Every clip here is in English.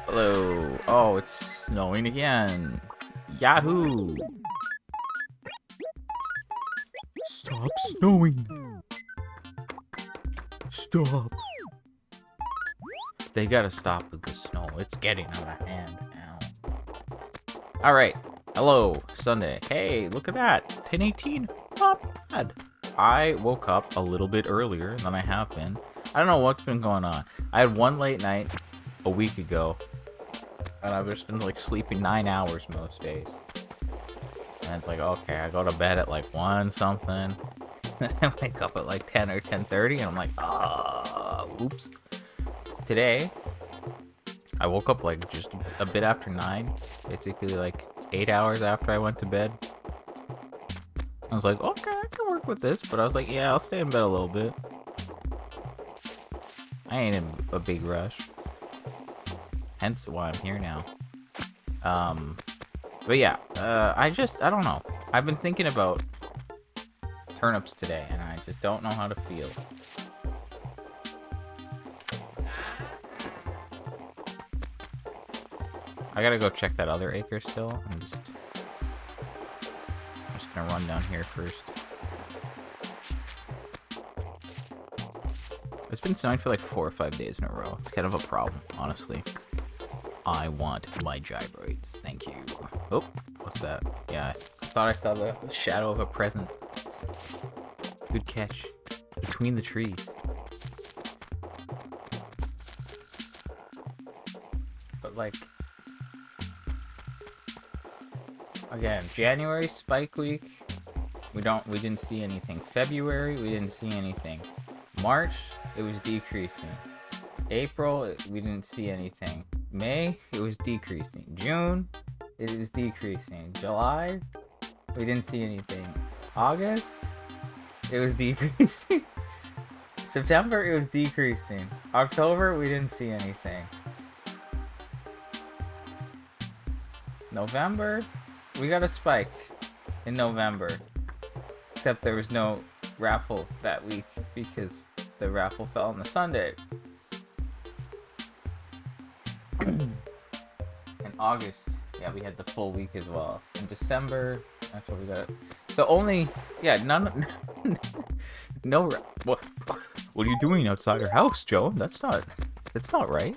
Hello. Oh, it's snowing again. Yahoo! Stop snowing. Stop. They gotta stop with the snow. It's getting out of hand now. Alright. Hello, Sunday. Hey, look at that. 10:18. Not bad. I woke up a little bit earlier than I have been. I don't know what's been going on. I had one late night a week ago. And I've just been like sleeping 9 hours most days. And it's like, okay, I go to bed at like 1 something. And I wake up at like 10 or 10:30 and I'm like, oops. Today, I woke up like just a bit after 9. Basically like 8 hours after I went to bed. I was like, okay, I can work with this. But I was like, yeah, I'll stay in bed a little bit. I ain't in a big rush. Hence why I'm here now. But yeah, I don't know. I've been thinking about turnips today, and I just don't know how to feel. I gotta go check that other acre still. I'm just gonna run down here first. It's been snowing for like 4 or 5 days in a row. It's kind of a problem, honestly. I want my gyroids. Thank you. Oh, what's that? Yeah, I thought I saw the shadow of a present. Good catch. Between the trees. But like... Again, January spike week. We didn't see anything. February, we didn't see anything. March, it was decreasing. April, we didn't see anything. May, it was decreasing. June, it is decreasing. July, we didn't see anything. August, it was decreasing. September, it was decreasing. October, we didn't see anything. November, we got a spike in November. Except there was no raffle that week because the raffle fell on the Sunday. In August, yeah, we had the full week as well. In December, that's what we got. So only, yeah, no. What are you doing outside your house, Joe? That's not right.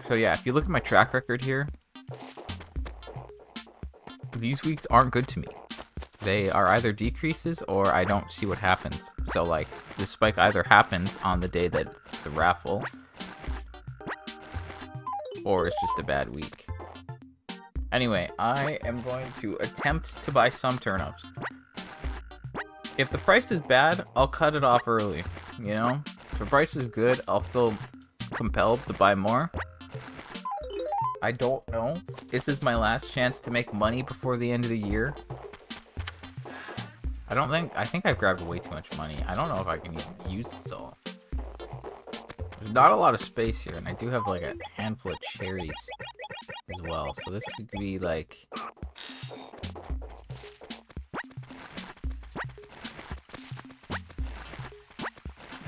So yeah, if you look at my track record here, these weeks aren't good to me. They are either decreases or I don't see what happens. So like, the spike either happens on the day that it's the raffle, or it's just a bad week. Anyway, I am going to attempt to buy some turnips. If the price is bad, I'll cut it off early, you know? If the price is good, I'll feel compelled to buy more. I don't know. This is my last chance to make money before the end of the year. I think I've grabbed way too much money. I don't know if I can even use this all. There's not a lot of space here, and I do have like a handful of cherries as well. So this could be like...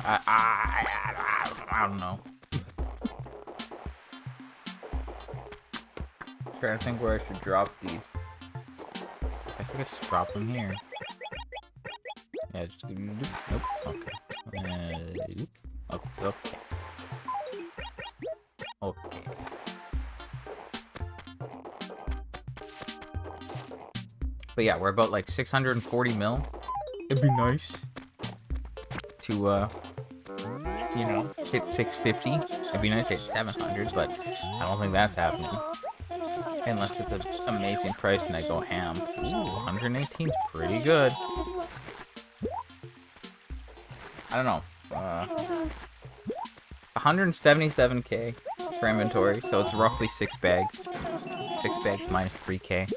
I don't know. I'm trying to think where I should drop these. I guess I could just drop them here. Yeah, just nope. Okay. Okay. Okay. But yeah, we're about like 640 mil. It'd be nice to you know, hit 650. It'd be nice to hit 700, but I don't think that's happening. Unless it's an amazing price and I go ham. Ooh, 118 is pretty good. I don't know. 177k for inventory, so it's roughly 6 bags. 6 bags minus 3k.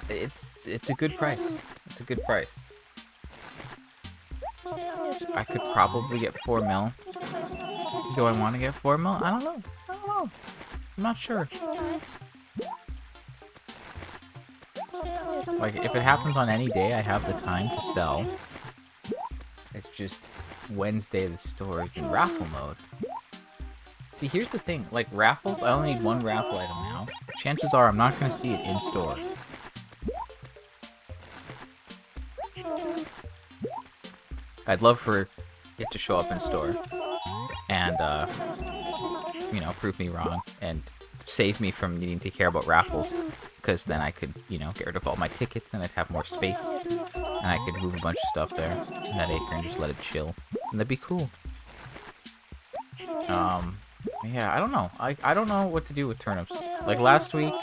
It's a good price. It's a good price. I could probably get 4 mil. Do I want to get 4 mil? I don't know. I'm not sure. Like, if it happens on any day, I have the time to sell. It's just Wednesday the store is in raffle mode. See, here's the thing. Like, raffles, I only need one raffle item now. Chances are I'm not going to see it in store. I'd love for it to show up in store and, you know, prove me wrong and save me from needing to care about raffles, because then I could, you know, get rid of all my tickets and I'd have more space and I could move a bunch of stuff there in that acre and just let it chill, and that'd be cool. Yeah, I don't know. I don't know what to do with turnips. Like, last week,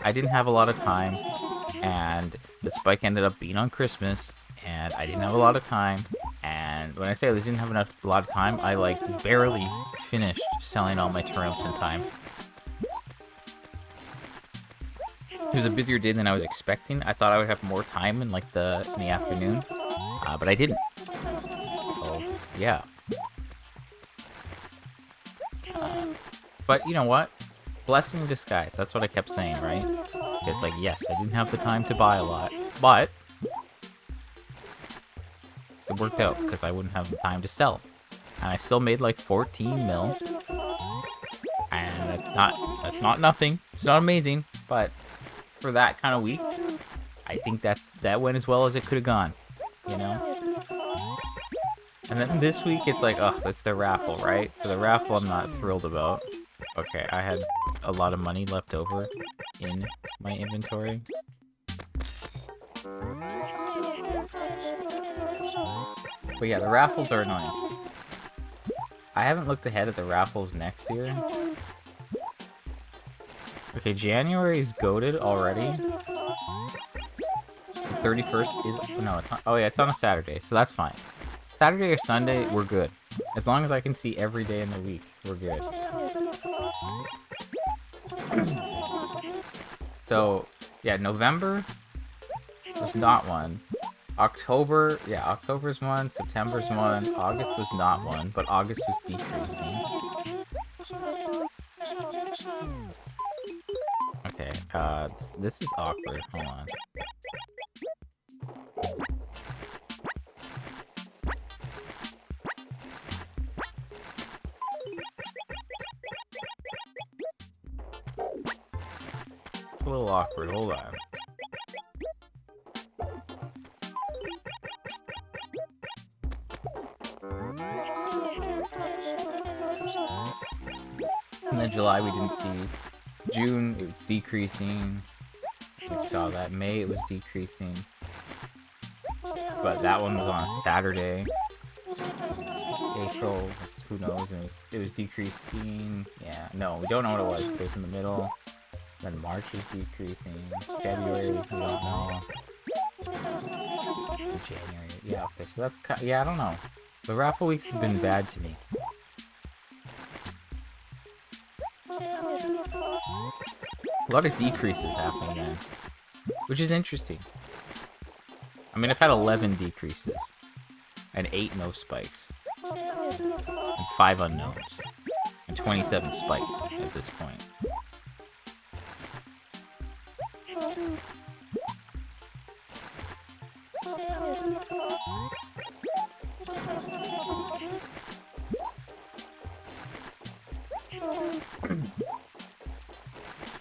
I didn't have a lot of time, and the spike ended up being on Christmas, and I didn't have a lot of time. And when I say I didn't have a lot of time, I, like, barely finished selling all my turnips in time. It was a busier day than I was expecting. I thought I would have more time in, like, in the afternoon, but I didn't. So, yeah. But you know what? Blessing in disguise. That's what I kept saying, right? It's like, yes, I didn't have the time to buy a lot, but it worked out because I wouldn't have the time to sell. And I still made like 14 mil. And that's not nothing. It's not amazing, but for that kind of week, I think that went as well as it could have gone, you know? And then this week, it's like, oh, that's the raffle, right? So the raffle I'm not thrilled about. Okay, I had a lot of money left over in my inventory. But yeah, the raffles are annoying. I haven't looked ahead at the raffles next year. Okay, January is goated already. The 31st is... No, it's not... Oh yeah, it's on a Saturday, so that's fine. Saturday or Sunday, we're good. As long as I can see every day in the week, we're good. So, yeah, November was not one. October, yeah, October's one, September's one, August was not one, but August was decreasing. Okay, this is awkward, hold on. It's a little awkward, hold on. And then July we didn't see. June, it was decreasing. We saw that. May, it was decreasing. But that one was on a Saturday. April, who knows, it was decreasing. Yeah, no, we don't know what it was. It was in the middle. Then March was decreasing. February, we don't know. January, yeah, okay, so that's, yeah, I don't know. The raffle weeks have been bad to me. A lot of decreases happening then, which is interesting. I mean, I've had 11 decreases, and 8 no spikes, and 5 unknowns, and 27 spikes at this point.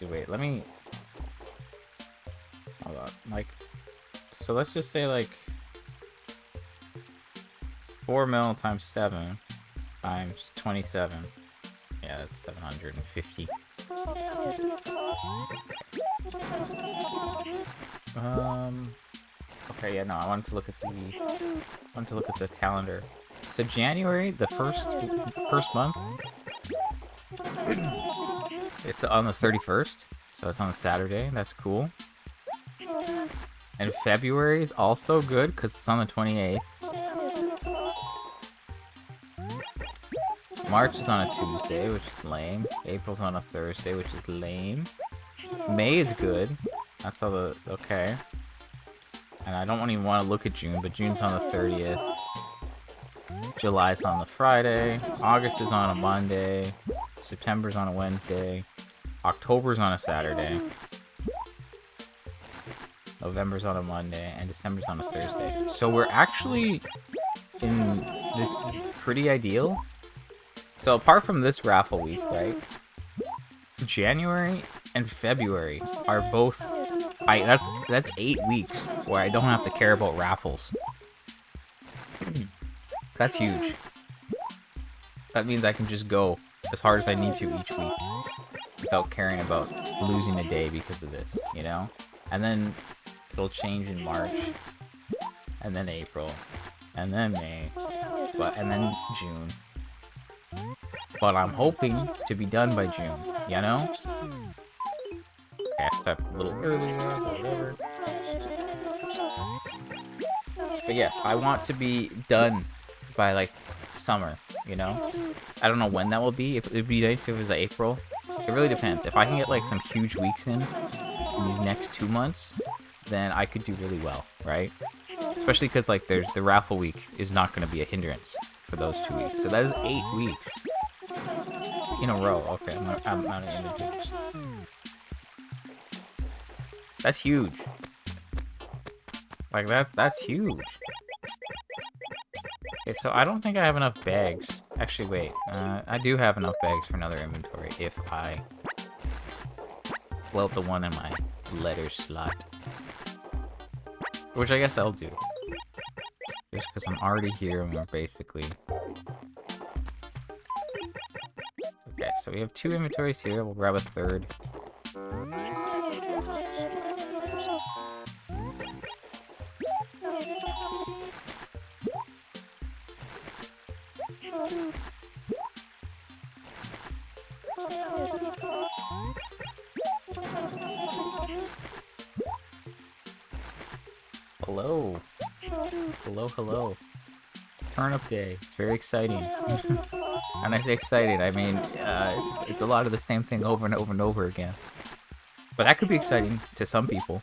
Wait, let me... Hold on, like... So let's just say, like... 4 mil times 7 times 27. Yeah, that's 750. Okay, yeah, no, I wanted to look at the calendar. So January, the first month, it's on the 31st, so it's on a Saturday. That's cool. And February is also good because it's on the 28th. March is on a Tuesday, which is lame. April's on a Thursday, which is lame. May is good. That's all the... Okay. And I don't even want to look at June, but June's on the 30th. July's on the Friday. August is on a Monday. September's on a Wednesday. October's on a Saturday. November's on a Monday. And December's on a Thursday. So we're actually in this pretty ideal. So apart from this raffle week, right? January and February are both... that's 8 weeks where I don't have to care about raffles. That's huge. That means I can just go as hard as I need to each week without caring about losing a day because of this, you know? And then it'll change in March, and then April, and then May, and then June. But I'm hoping to be done by June, you know? Okay, I stepped a little earlier, but whatever. But yes, I want to be done by, like, summer, you know? I don't know when that will be. It'd be nice if it was like April. It really depends. If I can get, like, some huge weeks in these next 2 months, then I could do really well, right? Especially because, like, there's the raffle week is not going to be a hindrance for those 2 weeks. So that is 8 weeks in a row. Okay, I'm not an inventory. That's huge. Like, that's huge. Okay, so I don't think I have enough bags. Actually, wait. I do have enough bags for another inventory if I blow up the one in my letter slot. Which I guess I'll do. Just because I'm already here and we're basically... Okay, so we have 2 inventories here. We'll grab a third. Hello. Hello, hello. It's turnip day. It's very exciting. And I say exciting, I mean, it's a lot of the same thing over and over and over again. But that could be exciting to some people.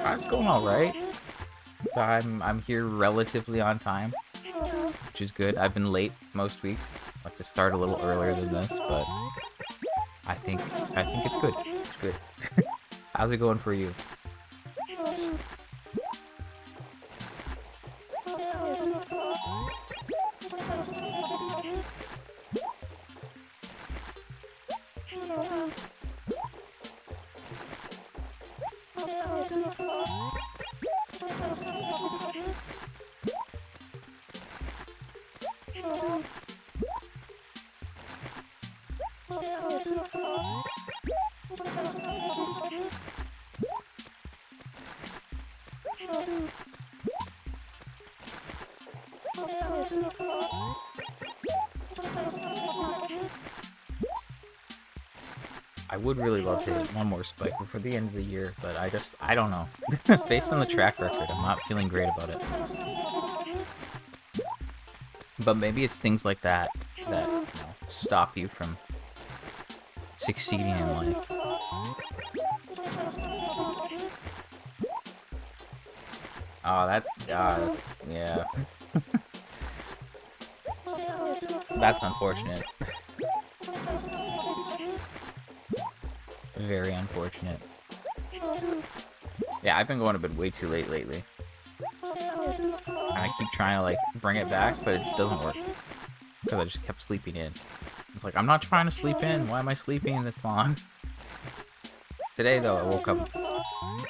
It's going alright. I'm here relatively on time, which is good. I've been late most weeks. I like to start a little earlier than this, but I think it's good. It's good. How's it going for you? I would really love to hit one more spike before the end of the year, but I don't know. Based on the track record, I'm not feeling great about it. But maybe it's things like that that, you know, stop you from succeeding in life. Oh, that's, yeah. That's unfortunate. Very unfortunate. Yeah, I've been going to bed way too late lately. And I keep trying to, like, bring it back, but it just doesn't work. Because I just kept sleeping in. It's like, I'm not trying to sleep in. Why am I sleeping in this long? Today, though, I woke up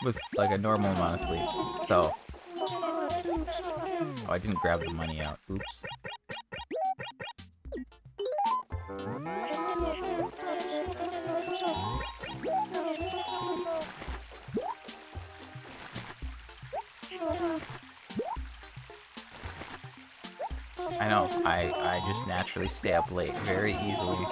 with, like, a normal amount of sleep. So... Oh, I didn't grab the money out. Oops. I know, I just naturally stay up late very easily.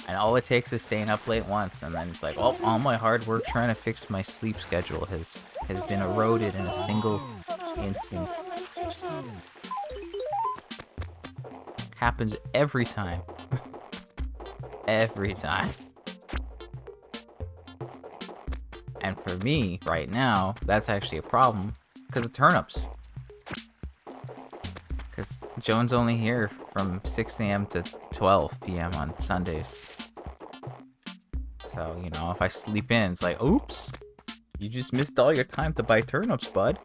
And all it takes is staying up late once, and then it's like, well, all my hard work trying to fix my sleep schedule has been eroded in a single instance. Happens every time. Every time. And for me, right now, that's actually a problem because of turnips. Because Joan's only here from 6 a.m. to 12 p.m. on Sundays. So, you know, if I sleep in, it's like, oops, you just missed all your time to buy turnips, bud.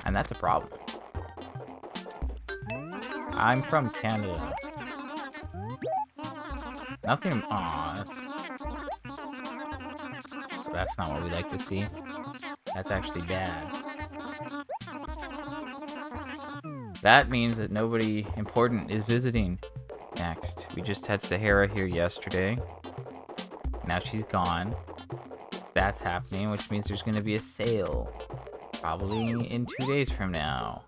And that's a problem. I'm from Canada. Nothing. Aw, that's not what we like to see. That's actually bad. That means that nobody important is visiting next. We just had Sahara here yesterday. Now she's gone. That's happening, which means there's going to be a sale. Probably in 2 days from now.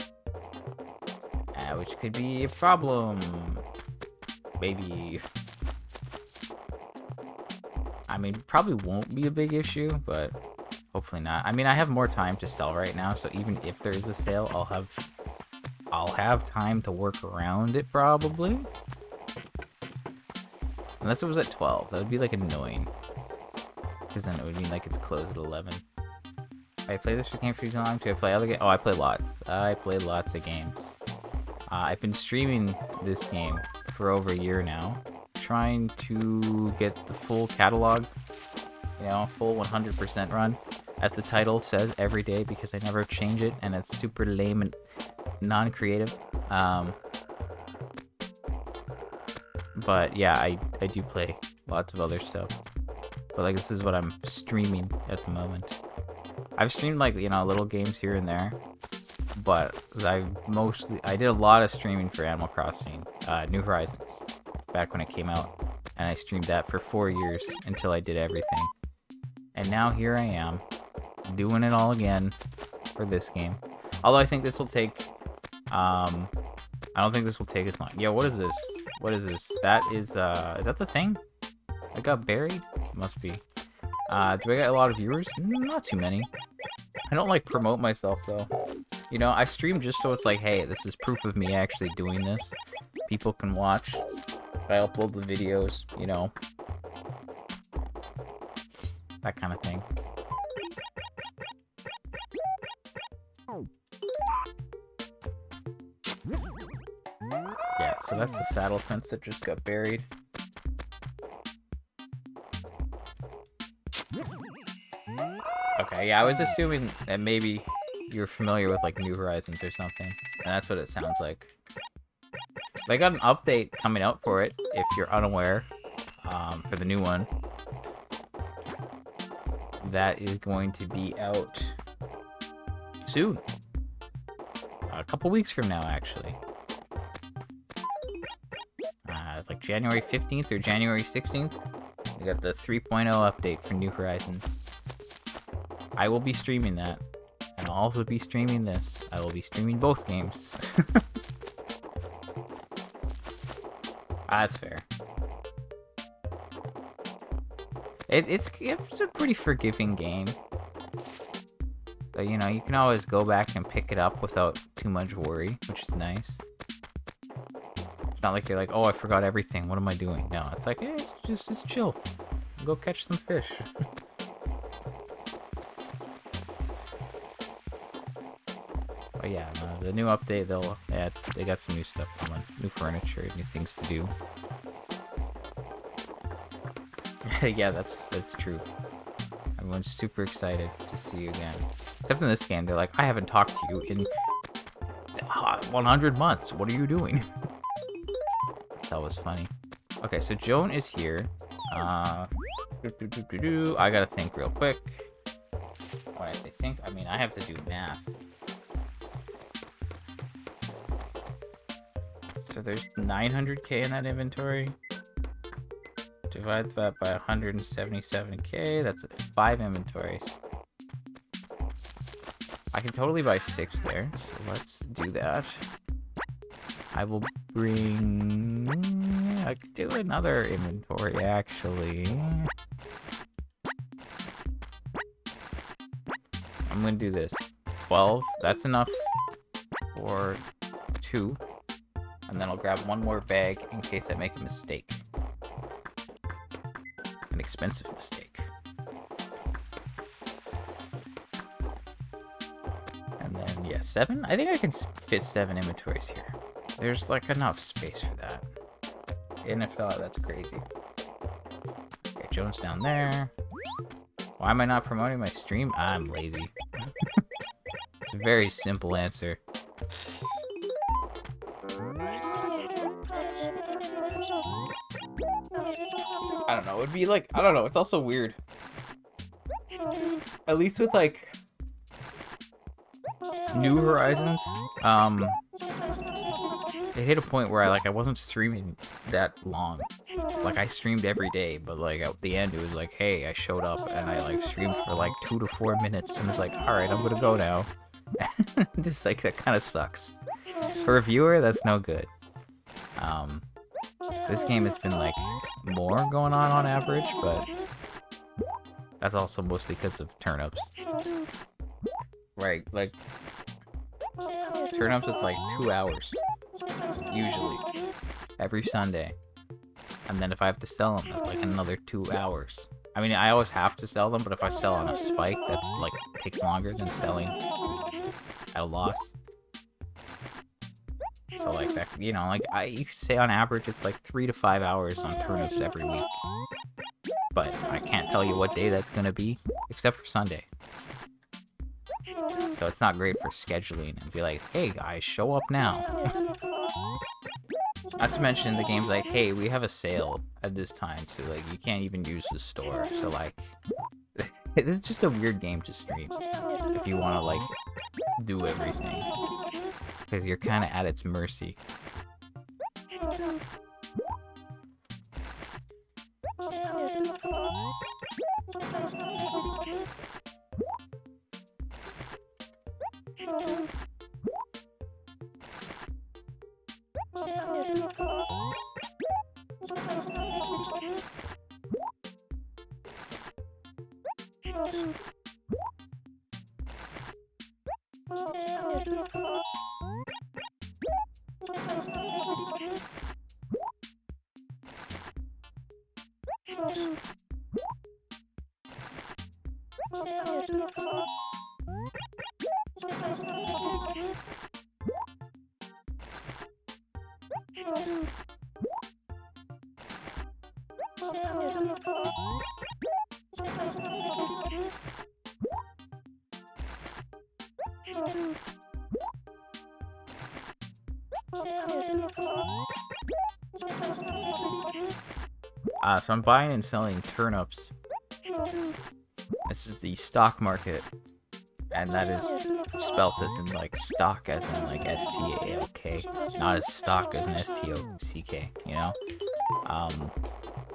Which could be a problem. Maybe. I mean, probably won't be a big issue, but hopefully not. I mean, I have more time to sell right now, so even if there is a sale, I'll have time to work around it, probably. Unless it was at 12. That would be, like, annoying. Because then it would mean, like, it's closed at 11. I play this game for too long. Do I play other games? Oh, I play lots. I play lots of games. I've been streaming this game for over a year now. Trying to get the full catalog. You know, full 100% run. As the title says, every day, because I never change it. And it's super lame and non-creative. But yeah, I do play lots of other stuff. But like, this is what I'm streaming at the moment. I've streamed, like, you know, little games here and there. But I did a lot of streaming for Animal Crossing, New Horizons, back when it came out. And I streamed that for 4 years until I did everything. And now here I am, doing it all again for this game. Although I think this will take, I don't think this will take as long. Yo, what is this? What is this? That is that the thing? I got buried? Must be. Do I get a lot of viewers? Not too many. I don't, like, promote myself, though. You know, I stream just so it's like, hey, this is proof of me actually doing this. People can watch. I upload the videos, you know. That kind of thing. Yeah, so that's the saddle fence that just got buried. Okay, yeah, I was assuming that maybe you're familiar with, like, New Horizons or something. And that's what it sounds like. They got an update coming out for it, if you're unaware, for the new one. That is going to be out soon. A couple weeks from now, actually. It's like January 15th or January 16th. We got the 3.0 update for New Horizons. I will be streaming that. And I'll also be streaming this. I will be streaming both games. That's fair. It's a pretty forgiving game. So, you know, you can always go back and pick it up without too much worry, which is nice. It's not like you're like, oh, I forgot everything. What am I doing? No, it's like, hey, it's chill. Go catch some fish. But yeah, no, the new update, they got some new stuff coming, new furniture, new things to do. Yeah, that's true. Everyone's super excited to see you again. Except in this game, they're like, I haven't talked to you in 100 months. What are you doing? That was funny. Okay, so Joan is here. I gotta think real quick. When I say think, I mean I have to do math. So there's 900k in that inventory. Divide that by 177k. That's 5 inventories. I can totally buy 6 there. So let's do that. I will bring... Yeah, I could do another inventory, actually. I'm gonna do this. 12. That's enough for 2. And then I'll grab one more bag in case I make a mistake. And expensive mistake. And then, yeah, 7? I think I can fit 7 inventories here. There's, like, enough space for that. And if not, that's crazy. Okay, Jones down there. Why am I not promoting my stream? I'm lazy. It's a very simple answer. I don't know, it would be like, I don't know, it's also weird. At least with, like, New Horizons, it hit a point where I wasn't streaming that long. Like, I streamed every day, but, like, at the end, it was like, hey, I showed up, and I, like, streamed for, like, 2 to 4 minutes, and it was like, alright, I'm gonna go now. Just, like, that kind of sucks. For a viewer, that's no good. This game has been, like, more going on average, but that's also mostly because of turnips. Right, like, turnips, it's like 2 hours, usually, every Sunday. And then if I have to sell them, that's like another 2 hours. I mean, I always have to sell them, but if I sell on a spike, that's like takes longer than selling at a loss. So like that, you know, like you could say on average it's like 3 to 5 hours on turnips every week. But I can't tell you what day that's gonna be, except for Sunday. So it's not great for scheduling and be like, hey guys, show up now. Not to mention the game's like, hey, we have a sale at this time, so like you can't even use the store. So like, it's just a weird game to stream if you want to like do everything, because you're kind of at its mercy. So I'm buying and selling turnips. This is the stock market, and that is spelt as in like stock as in like S-T-A-L-K, not as stock as in S-T-O-C-K, you know?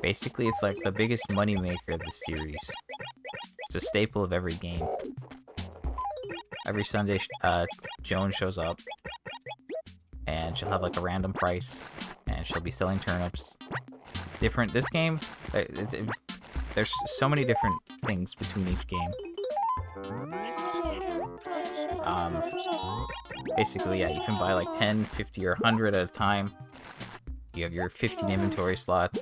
Basically it's like the biggest money maker of the series. It's a staple of every game. Every Sunday, Joan shows up, and she'll have like a random price, and she'll be selling turnips. It's different. This game, there's so many different things between each game. Basically, yeah, you can buy like 10, 50, or 100 at a time. You have your 15 inventory slots.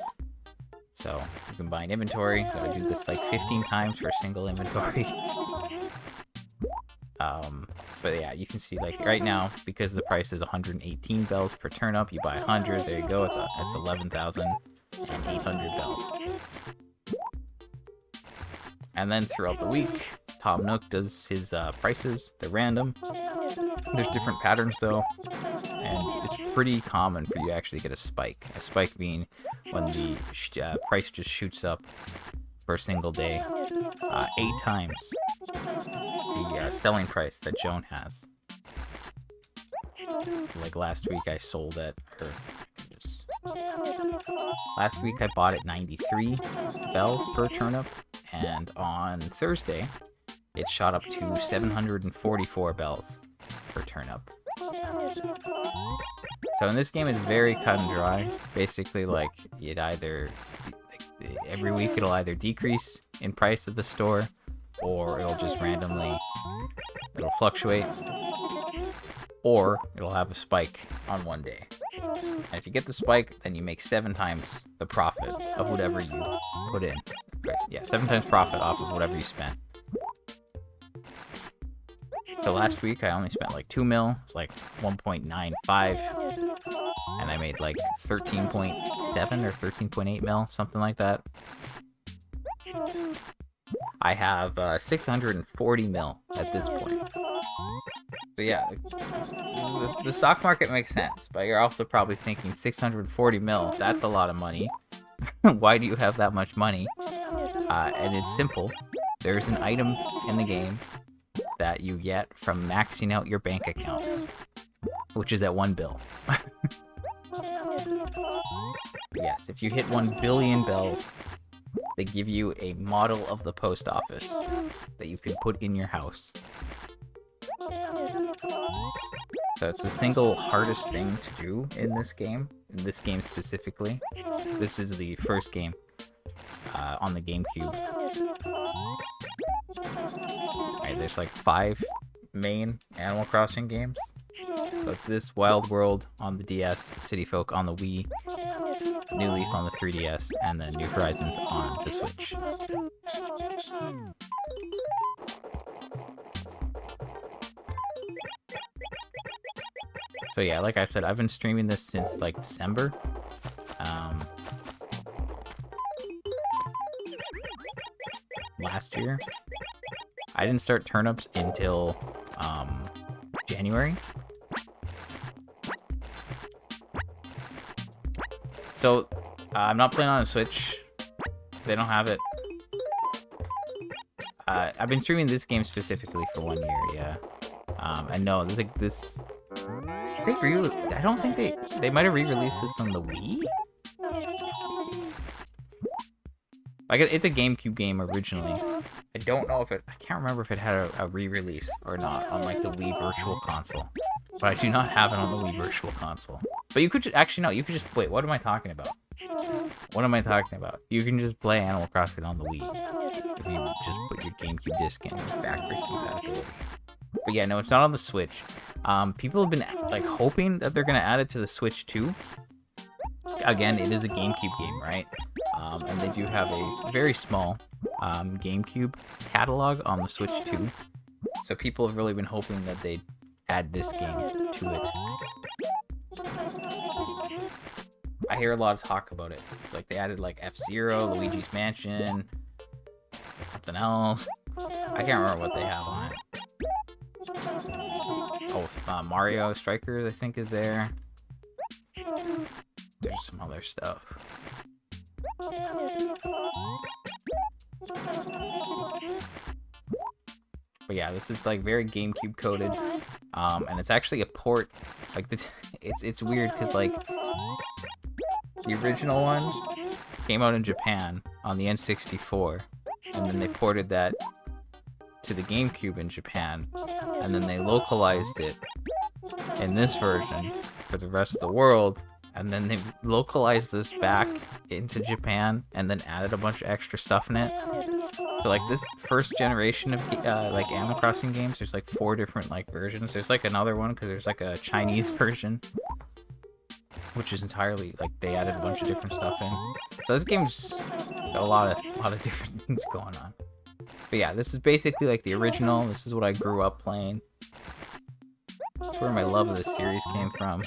So, you can buy an inventory. You gotta do this like 15 times for a single inventory. But yeah, you can see like right now, because the price is 118 bells per turnip, you buy 100, there you go, it's 11,800 bells. And then throughout the week, Tom Nook does his prices. They're random. There's different patterns though, and it's pretty common for you to actually get a spike. A spike being when the price just shoots up for a single day 8 times the selling price that Joan has. So like last week I sold at her. Last week I bought at 93 bells per turnip, and on Thursday it shot up to 744 bells per turnip. So in this game it's very cut and dry. Basically like it either every week it'll either decrease in price at the store, or it'll just randomly it'll fluctuate, or it'll have a spike on one day. And if you get the spike, then you make 7 times the profit of whatever you put in. Yeah, 7 times profit off of whatever you spent. So last week I only spent like 2 mil. It's like 1.95, and I made like 13.7 or 13.8 mil, something like that. I have 640 mil at this point. So yeah, the stock market makes sense, but you're also probably thinking 640 mil, that's a lot of money. Why do you have that much money? And it's simple. There's an item in the game that you get from maxing out your bank account, which is at 1 bill. Yes, if you hit 1 billion bells, they give you a model of the post office that you can put in your house. So it's the single hardest thing to do in this game specifically. This is the first game on the GameCube. Alright, there's like 5 main Animal Crossing games. So it's this, Wild World on the DS, City Folk on the Wii, New Leaf on the 3DS, and then New Horizons on the Switch. So yeah, like I said, I've been streaming this since like December. Last year. I didn't start turnips until January. So I'm not playing on a Switch. They don't have it. I've been streaming this game specifically for 1 year, yeah. And no, this. I don't think they might have re-released this on the Wii. Like, it's a GameCube game originally. I don't know if I can't remember if it had a re-release or not on like the Wii Virtual Console. But I do not have it on the Wii Virtual Console. But you could actually, no, you could just, wait, what am I talking about? What am I talking about? You can just play Animal Crossing on the Wii. If you just put your GameCube disc in with backwards compatibility. But yeah, no, it's not on the Switch. People have been like hoping that they're gonna add it to the Switch too. Again, it is a GameCube game, right? And they do have a very small GameCube catalog on the Switch too. So people have really been hoping that they'd add this game to it. I hear a lot of talk about it. It's like they added like F-Zero, Luigi's Mansion, something else. I can't remember what they have on it. Oh, Mario Strikers, I think, is there. There's some other stuff. But yeah, this is like very GameCube coded, and it's actually a port. Like it's weird because like the original one came out in Japan on the N64, and then they ported that to the GameCube in Japan, and then they localized it in this version for the rest of the world, and then they localized this back into Japan and then added a bunch of extra stuff in it. So like this first generation of like Animal Crossing games, there's like 4 different like versions. There's like another one because there's like a Chinese version, which is entirely like they added a bunch of different stuff in. So this game's got a lot of different things going on. But yeah, this is basically like the original. This is what I grew up playing. That's where my love of this series came from.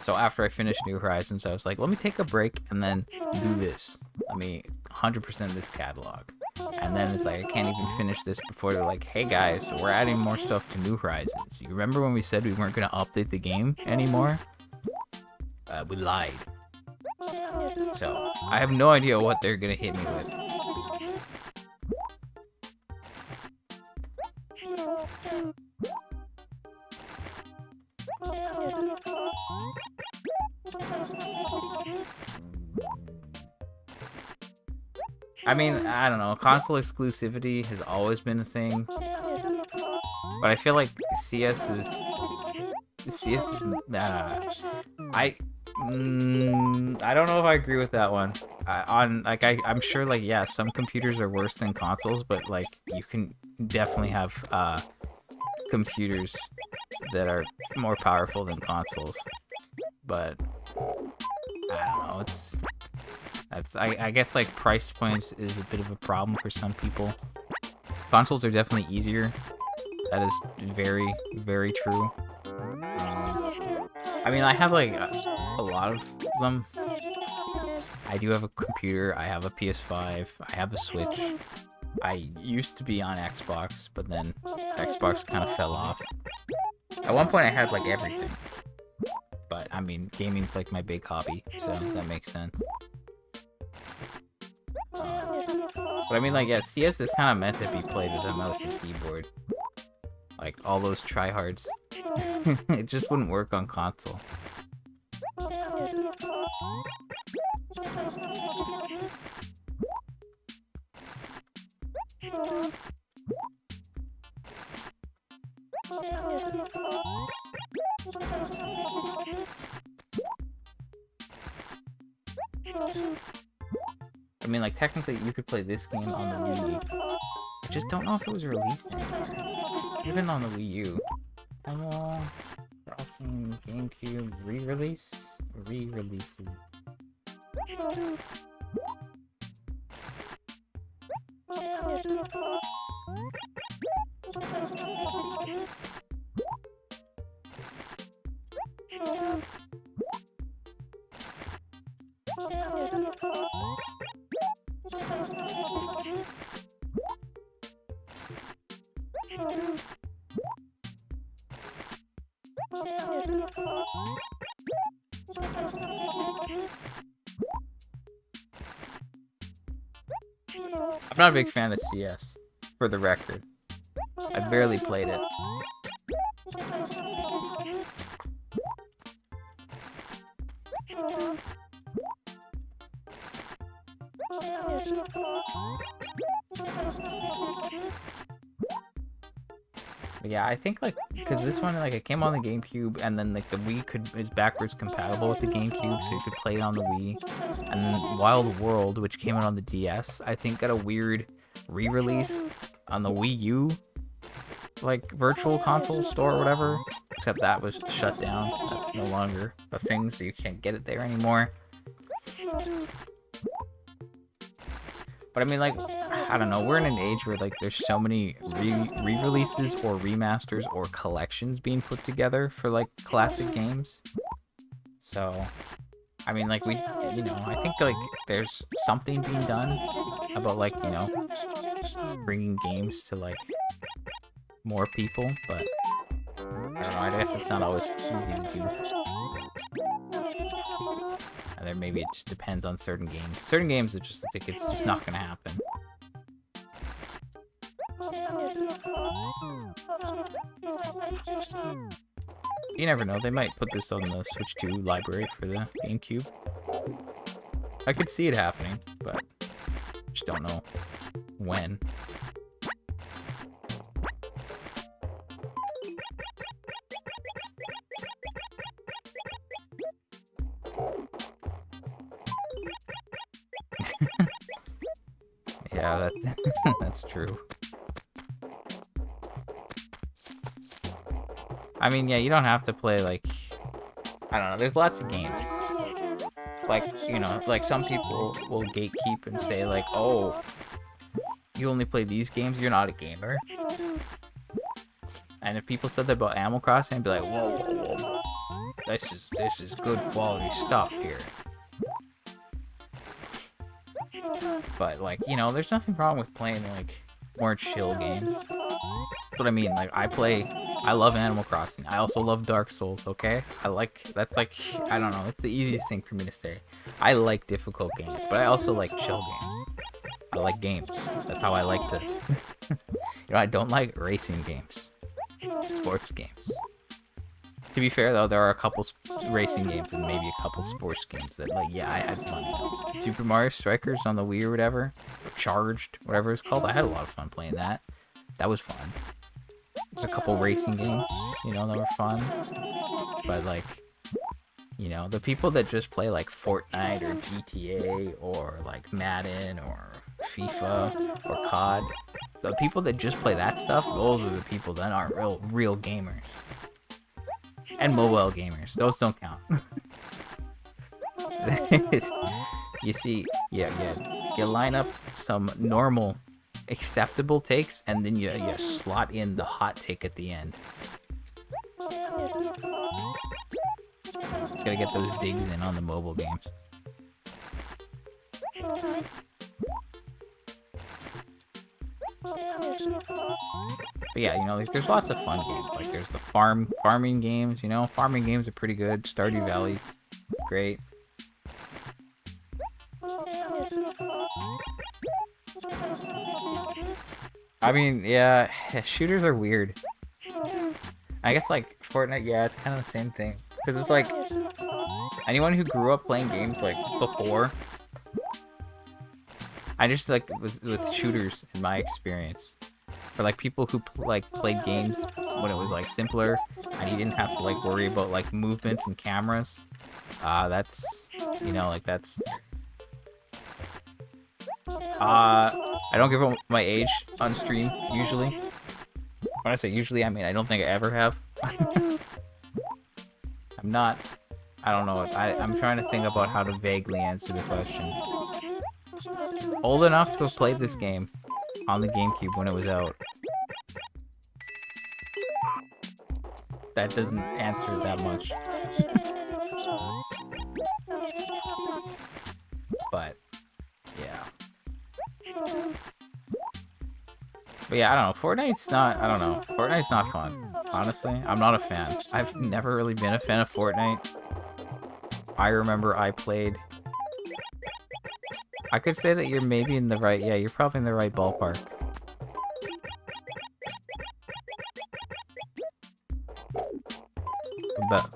So after I finished New Horizons, I was like, let me take a break and then do this. Let me 100% this catalog. And then it's like, I can't even finish this before they're like, hey guys, we're adding more stuff to New Horizons. You remember when we said we weren't going to update the game anymore? We lied. So I have no idea what they're going to hit me with. I mean, I don't know. Console exclusivity has always been a thing, but I feel like CS is. I don't know if I agree with that one. I'm sure like yeah, some computers are worse than consoles, but like you can definitely have computers that are more powerful than consoles. But I don't know. I guess like price points is a bit of a problem for some people. Consoles are definitely easier. That is very, very true. I mean, I have like a lot of them. I do have a computer, I have a PS5, I have a Switch. I used to be on Xbox, but then Xbox kind of fell off. At one point I had like everything. But I mean, gaming's like my big hobby, so that makes sense. But I mean, like, yeah, CS is kind of meant to be played with a mouse and keyboard. Like, all those tryhards. It just wouldn't work on console. I mean, like, technically you could play this game on the Wii. I just don't know if it was released anywhere. Even on the Wii U. Crossing GameCube re-release? Re-releases. I'm not a big fan of CS, for the record. I barely played it. But yeah, I think like because this one like it came on the GameCube and then like the Wii is backwards compatible with the GameCube, so you could play it on the Wii. And then Wild World, which came out on the DS, I think got a weird re-release on the Wii U, like virtual console store or whatever. Except that was shut down. That's no longer a thing, so you can't get it there anymore. But I mean, like, I don't know, we're in an age where, like, there's so many re-releases or remasters or collections being put together for, like, classic games. So, I mean, like, I think, like, there's something being done about, like, bringing games to, like, more people, but, I don't know, I guess it's not always easy to do. And then maybe it just depends on certain games. Certain games, it's just not gonna happen. You never know, they might put this on the Switch 2 library for the GameCube. I could see it happening, but just don't know when. Yeah, that's true. I mean, yeah, you don't have to play, like, I don't know, there's lots of games. Like, like some people will gatekeep and say, like, oh, you only play these games, you're not a gamer. And if people said that about Animal Crossing, I'd be like, whoa, whoa, whoa. This is good quality stuff here. But, like, there's nothing wrong with playing, like, more chill games. That's what I mean. Like, I love Animal Crossing. I also love Dark Souls, okay? That's like, I don't know, it's the easiest thing for me to say. I like difficult games, but I also like chill games. I like games. That's how I like to... I don't like racing games. Sports games. To be fair, though, there are a couple racing games and maybe a couple sports games that, like, yeah, I had fun with. Super Mario Strikers on the Wii or whatever, or Charged, whatever it's called. I had a lot of fun playing that. That was fun. There's a couple racing games, that were fun. But, like, the people that just play, like, Fortnite or GTA or, like, Madden or FIFA or COD, the people that just play that stuff, those are the people that aren't real gamers. And mobile gamers. Those don't count. You see, you line up some normal, acceptable takes, and then you slot in the hot take at the end. Gotta get those digs in on the mobile games. But yeah, you know, like, there's lots of fun games. Like, there's the farming games, you know? Farming games are pretty good. Stardew Valley's great. I mean, yeah, shooters are weird. I guess, like, Fortnite, yeah, it's kind of the same thing. Because it's like, anyone who grew up playing games, like, before... I just, like, with shooters, in my experience. For, like, people who, like, played games when it was, like, simpler, and you didn't have to, like, worry about, like, movement and cameras. That's, you know, like, that's... I don't give up my age on stream, usually. When I say usually, I mean I don't think I ever have. I'm not... I don't know. I'm trying to think about how to vaguely answer the question. Old enough to have played this game on the GameCube when it was out. That doesn't answer it that much. But, yeah. But yeah, I don't know. Fortnite's not... I don't know. Fortnite's not fun. Honestly, I'm not a fan. I've never really been a fan of Fortnite. I remember I played... I could say that you're maybe in the right... Yeah, you're probably in the right ballpark.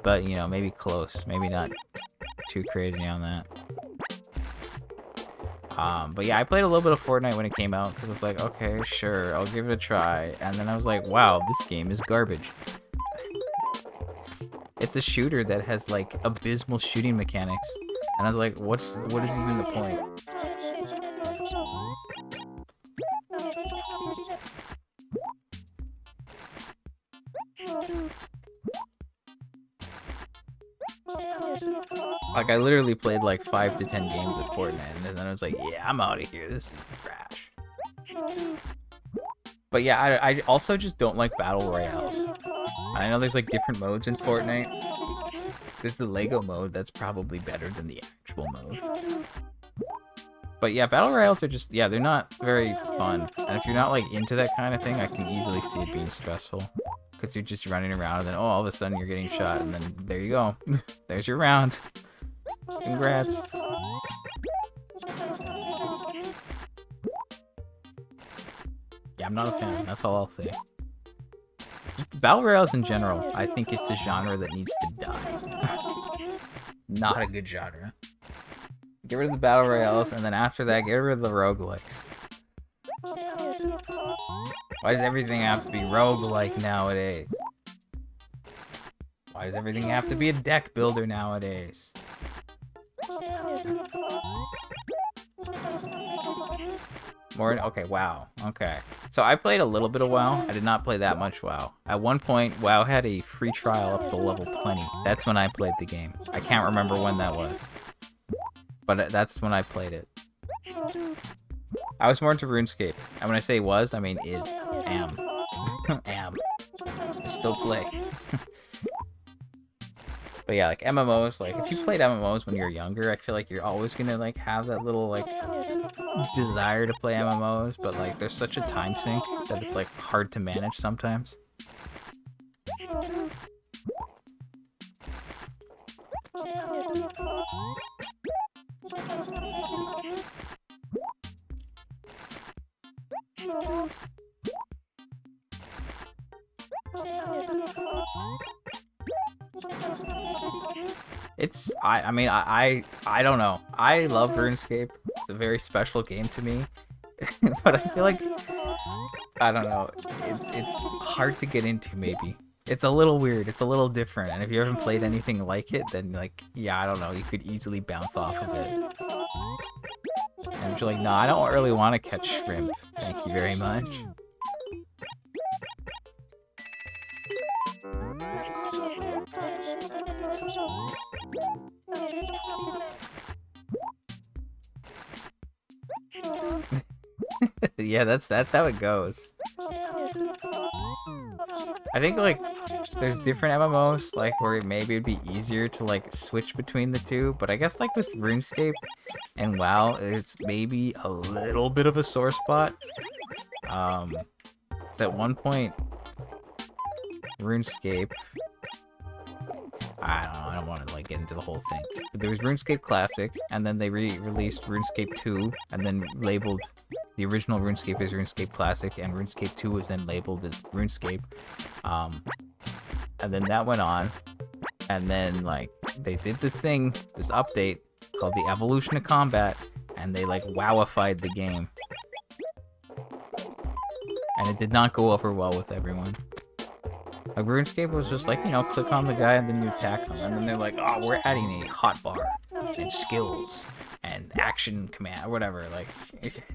But you know, maybe close. Maybe not too crazy on that. But yeah, I played a little bit of Fortnite when it came out, because it's like, okay, sure, I'll give it a try. And then I was like, wow, this game is garbage. It's a shooter that has, like, abysmal shooting mechanics. And I was like, what is even the point? Like, I literally played like 5 to 10 games of Fortnite, and then I was like, yeah, I'm out of here. This is trash. But yeah, I also just don't like battle royales. I know there's like different modes in Fortnite. There's the Lego mode that's probably better than the actual mode. But yeah, battle royales are just, yeah, they're not very fun. And if you're not like into that kind of thing, I can easily see it being stressful. Because you're just running around and then, oh, all of a sudden you're getting shot, and then there you go. There's your round. Congrats. Yeah, I'm not a fan. That's all I'll say. Battle royales in general, I think it's a genre that needs to die. Not a good genre. Get rid of the battle royales, and then after that, get rid of the roguelikes. Why does everything have to be roguelike nowadays? Why does everything have to be a deck builder nowadays? More, okay, WoW. Okay. So I played a little bit of WoW. I did not play that much WoW. At one point, WoW had a free trial up to level 20. That's when I played the game. I can't remember when that was. But that's when I played it. I was more into RuneScape. And when I say was, I mean is. Am. Am. I still play. But yeah, like MMOs, like if you played MMOs when you were younger, I feel like you're always gonna like have that little like desire to play MMOs, but like there's such a time sink that it's like hard to manage sometimes. It's I mean I don't know. I love RuneScape. It's a very special game to me. But I feel like I don't know. It's hard to get into maybe. It's a little weird. It's a little different. And if you haven't played anything like it, then like yeah, I don't know, you could easily bounce off of it. And if you're like, no, I don't really want to catch shrimp. Thank you very much. Yeah, that's how it goes. I think like there's different MMOs like where maybe it'd be easier to like switch between the two, but I guess like with RuneScape and WoW, it's maybe a little bit of a sore spot. 'Cause at one point, RuneScape, I don't know, I don't want to like get into the whole thing. But there was RuneScape Classic, and then they released RuneScape 2, and then labeled the original RuneScape as RuneScape Classic, and RuneScape 2 was then labeled as RuneScape. And then that went on, and then like they did this update called the Evolution of Combat, and they like wowified the game. And it did not go over well with everyone. Like RuneScape was just like, you know, click on the guy and then you attack him. And then they're like, oh, we're adding a hotbar and skills and action command or whatever. Like,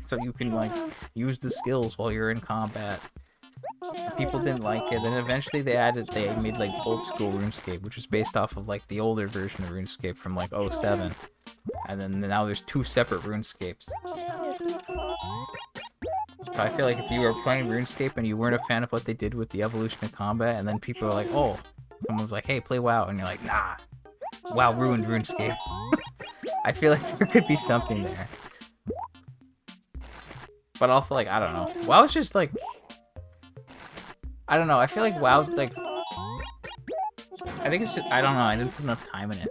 so you can like use the skills while you're in combat. And people didn't like it. Then eventually they made like old school RuneScape, which is based off of like the older version of RuneScape from like 07. And then now there's two separate RuneScapes. So I feel like if you were playing RuneScape and you weren't a fan of what they did with the Evolution of Combat, and then people are like, oh, someone was like, hey, play WoW, and you're like, nah, WoW ruined RuneScape. I feel like there could be something there. But also, like, I don't know. WoW is just like, I don't know, I feel like WoW, like, I think it's just, I don't know, I didn't put enough time in it.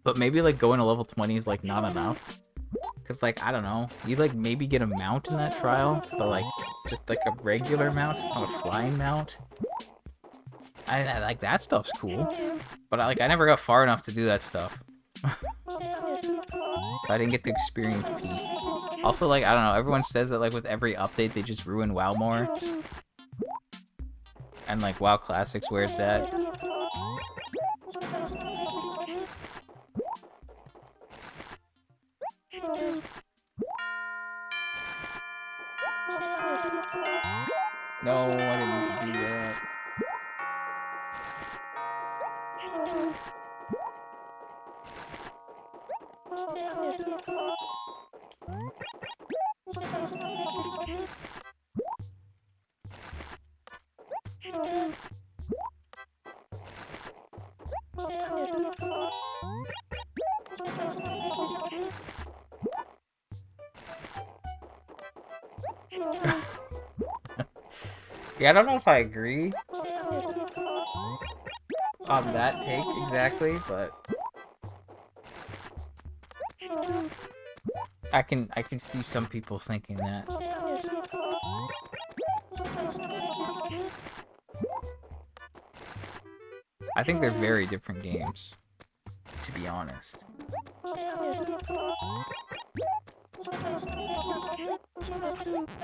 But maybe, like, going to level 20 is, like, not enough. Because, like, I don't know, you, like, maybe get a mount in that trial, but, like, it's just, like, a regular mount, it's not a flying mount. I like, that stuff's cool. But, I never got far enough to do that stuff. So I didn't get to experience peak. Also, like, I don't know, everyone says that, like, with every update, they just ruin WoW more. And, like, WoW Classic's where it's at. No, I didn't need to do that. Yeah, I don't know if I agree on that take exactly, but I can see some people thinking that. I think they're very different games, to be honest.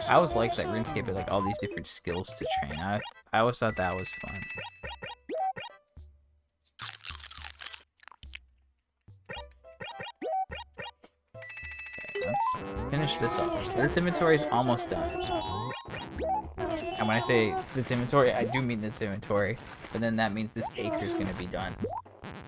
I always liked that RuneScape had like all these different skills to train. I always thought that was fun. Okay, let's finish this off. So this inventory is almost done. And when I say this inventory, I do mean this inventory. But then that means this acre is going to be done.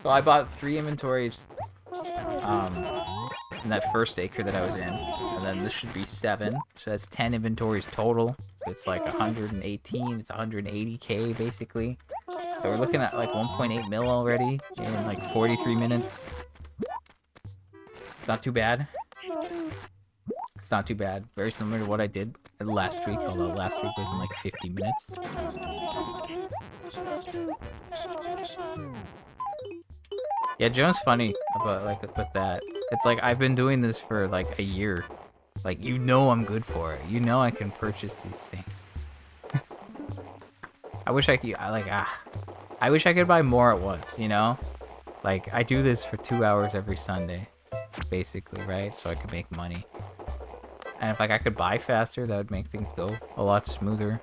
So I bought 3 inventories in that first acre that I was in. And then this should be 7. So that's 10 inventories total. It's like 118. It's 180k basically. So we're looking at like 1.8 mil already in like 43 minutes. It's not too bad. It's not too bad. Very similar to what I did last week, although last week was in like 50 minutes. Yeah, Joe's funny about like with that. It's like I've been doing this for like a year. Like, you know I'm good for it. You know I can purchase these things. I wish I could, I wish I could buy more at once, you know? Like, I do this for 2 hours every Sunday, basically, right? So I could make money. And if like I could buy faster, that would make things go a lot smoother.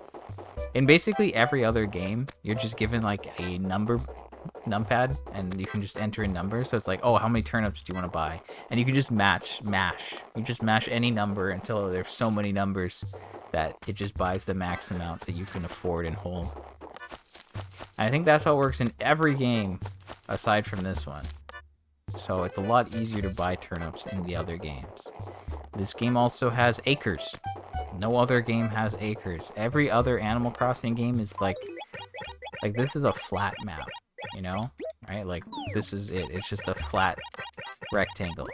In basically every other game, you're just given like a numpad, and you can just enter a number. So it's like, oh, how many turnips do you want to buy? And you can just mash. You just mash any number until there's so many numbers that it just buys the max amount that you can afford and hold. And I think that's how it works in every game aside from this one. So it's a lot easier to buy turnips in the other games. This game also has acres. No other game has acres. Every other Animal Crossing game is like this is a flat map, you know? Right? Like, this is it. It's just a flat rectangle.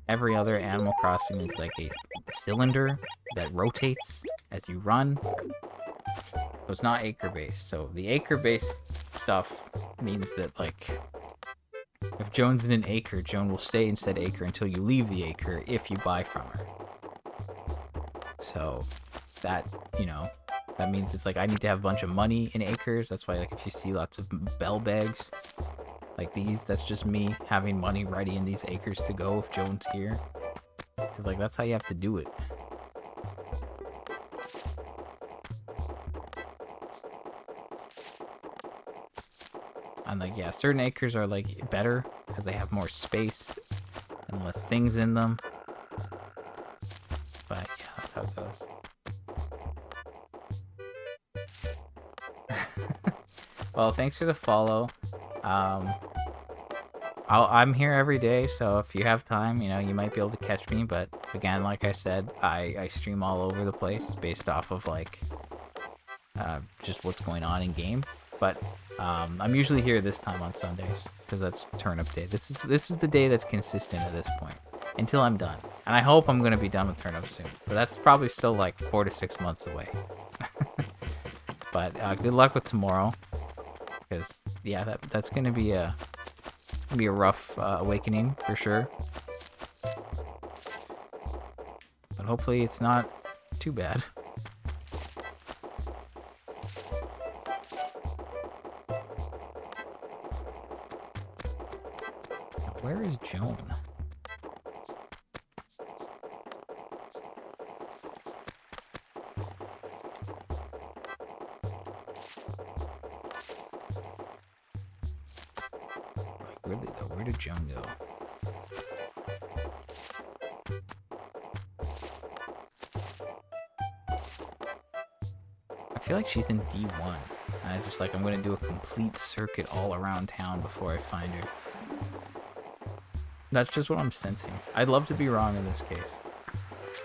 Every other Animal Crossing is like a cylinder that rotates as you run. So it's not acre-based. So the acre-based stuff means that, like, if Joan's in an acre, Joan will stay in said acre until you leave the acre if you buy from her. So that, you know, that means it's like I need to have a bunch of money in acres. That's why, like, if you see lots of bell bags like these, that's just me having money ready in these acres to go if Joan's here. Cause, like, that's how you have to do it. And, like, yeah, certain acres are, like, better because they have more space and less things in them. But yeah, that's how it goes. Well, thanks for the follow. I'm here every day, so if you have time, you know, you might be able to catch me. But again, like I said, I stream all over the place based off of, like, just what's going on in game. But I'm usually here this time on Sundays because that's turnip day. This is the day that's consistent at this point until I'm done. And I hope I'm gonna be done with turnips soon. But that's probably still like 4 to 6 months away. But good luck with tomorrow, because yeah, that's gonna be a rough awakening for sure. But hopefully it's not too bad. Where is Joan? Where'd they go? Where did Joan go? I feel like she's in D1. And I'm just like, I'm gonna do a complete circuit all around town before I find her. That's just what I'm sensing. I'd love to be wrong in this case.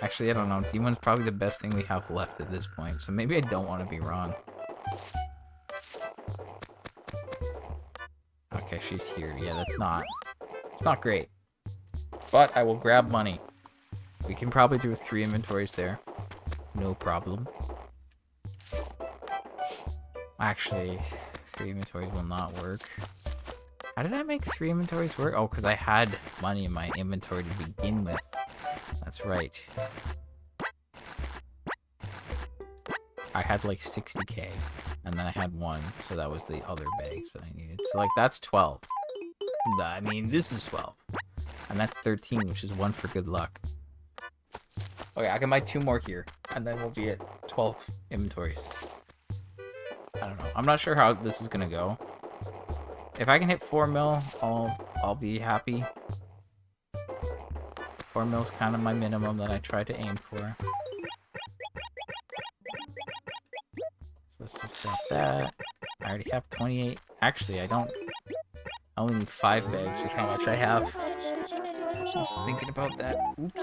Actually, I don't know. D1's probably the best thing we have left at this point, so maybe I don't want to be wrong. Okay, she's here. Yeah, it's not great. But I will grab money. We can probably do 3 inventories there. No problem. Actually, 3 inventories will not work. How did I make 3 inventories work? Oh, because I had money in my inventory to begin with. That's right. I had like 60k, and then I had 1, so that was the other bags that I needed. So, like, that's 12. I mean, this is 12. And that's 13, which is 1 for good luck. Okay, I can buy 2 more here, and then we'll be at 12 inventories. I don't know. I'm not sure how this is gonna go. If I can hit 4 mil, I'll be happy. 4 mil's kind of my minimum that I try to aim for. So let's just drop that. I already have 28. Actually, I only need 5 bags with how much I have. I was thinking about that. Oops.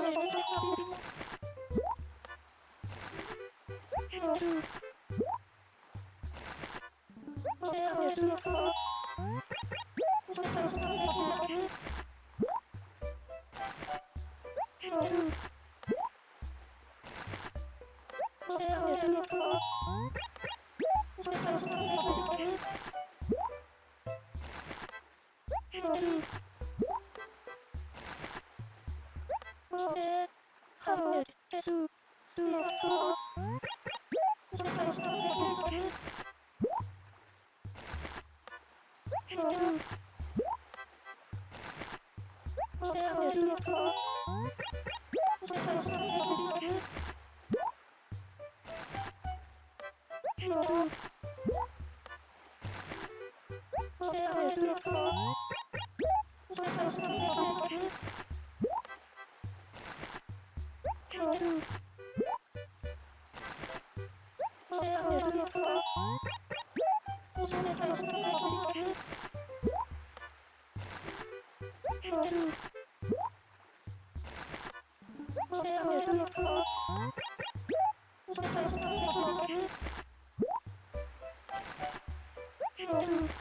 Okay.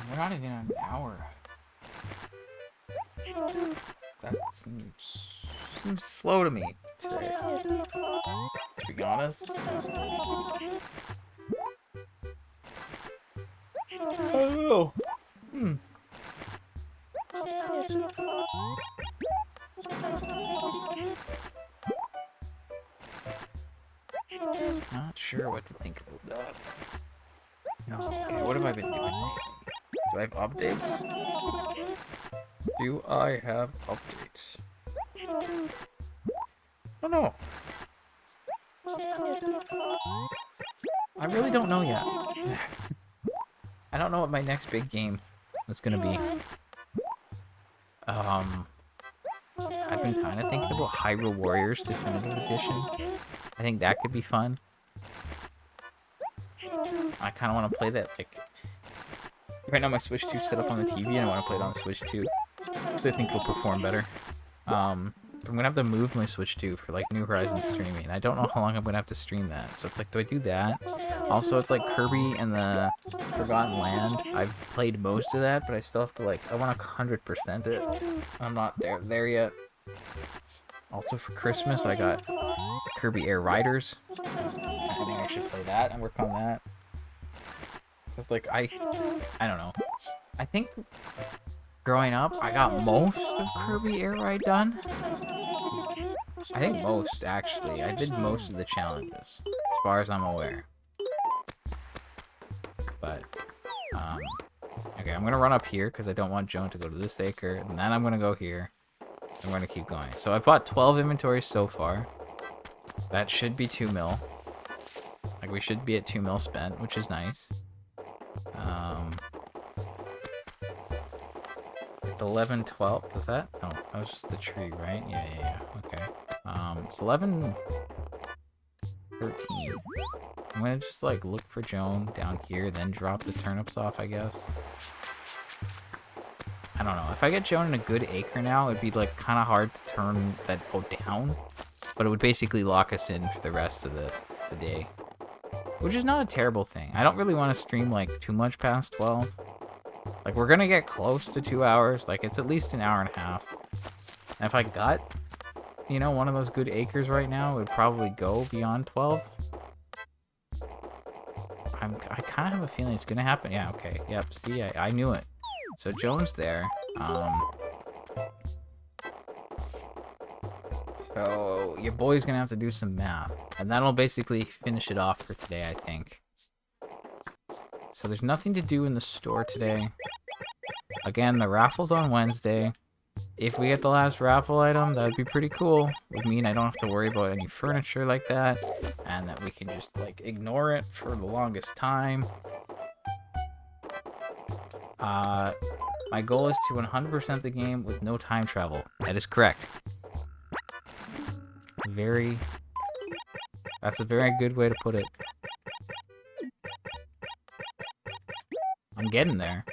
We're not even an hour. That seems slow to me today. To be honest. Oh. Not sure what to think about that. Okay, what have I been doing lately? Do I have updates? Do I have updates? Oh no. I really don't know yet. I don't know what my next big game is gonna be. I've been kind of thinking about Hyrule Warriors Definitive Edition. I think that could be fun. I kind of want to play that, like... Right now my Switch 2 is set up on the TV and I want to play it on the Switch 2. Because I think it'll perform better. But I'm going to have to move my Switch 2 for, like, New Horizons streaming. I don't know how long I'm going to have to stream that. So it's like, do I do that? Also, it's like Kirby and the Forgotten Land. I've played most of that, but I still have to, like... I want to 100% it. I'm not there yet. Also, for Christmas, I got Kirby Air Riders. I think I should play that and work on that. Because, like, I don't know. I think growing up, I got most of Kirby Air Ride done. I think most, actually. I did most of the challenges, as far as I'm aware. But, okay, I'm going to run up here because I don't want Joan to go to this acre. And then I'm going to go here. I'm going to keep going. So I've bought 12 inventories so far. That should be 2 mil. Like, we should be at 2 mil spent, which is nice. It's 11, 12. Was that? No, that was just the tree, right? Yeah. Okay. It's 11, 13. I'm gonna just, like, look for Joan down here, then drop the turnips off, I guess. I don't know. If I get Joan in a good acre now, it'd be, like, kind of hard to turn that down. But it would basically lock us in for the rest of the day. Which is not a terrible thing. I don't really want to stream, like, too much past 12. Like, we're gonna get close to 2 hours. Like, it's at least an hour and a half. And if I got, you know, one of those good acres right now, it would probably go beyond 12. I kind of have a feeling it's gonna happen. Yeah, okay. Yep, see, I knew it. So Joan's there. So your boy's gonna have to do some math. And that'll basically finish it off for today, I think. So there's nothing to do in the store today. Again, the raffle's on Wednesday. If we get the last raffle item, that would be pretty cool. It would mean I don't have to worry about any furniture like that. And that we can just, like, ignore it for the longest time. My goal is to 100% the game with no time travel. That is correct. That's a very good way to put it. I'm getting there.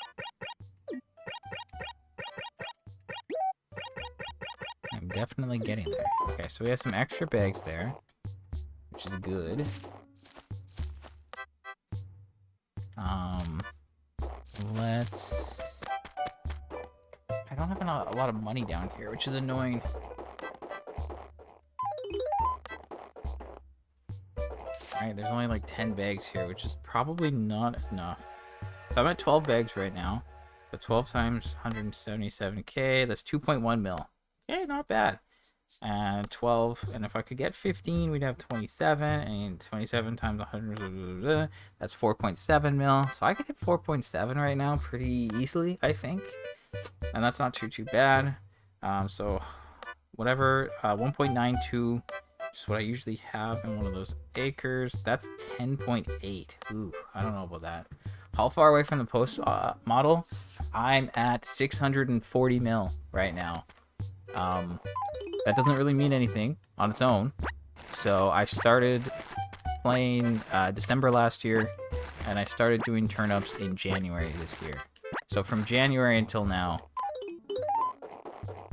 I'm definitely getting there. Okay, so we have some extra bags there, which is good. I don't have a lot of money down here, which is annoying. Alright, there's only like 10 bags here, which is probably not enough. So I'm at 12 bags right now. So 12 times 177k, that's 2.1 mil. Okay, not bad. And 12, and if I could get 15, we'd have 27, and 27 times 100, that's 4.7 mil. So I could hit 4.7 right now pretty easily, I think. And that's not too bad. So whatever, 1.92, which is what I usually have in one of those acres. That's 10.8. Ooh, I don't know about that. How far away from the post model? I'm at 640 mil right now. That doesn't really mean anything on its own. So I started playing December last year, and I started doing turnips in January this year. So from January until now,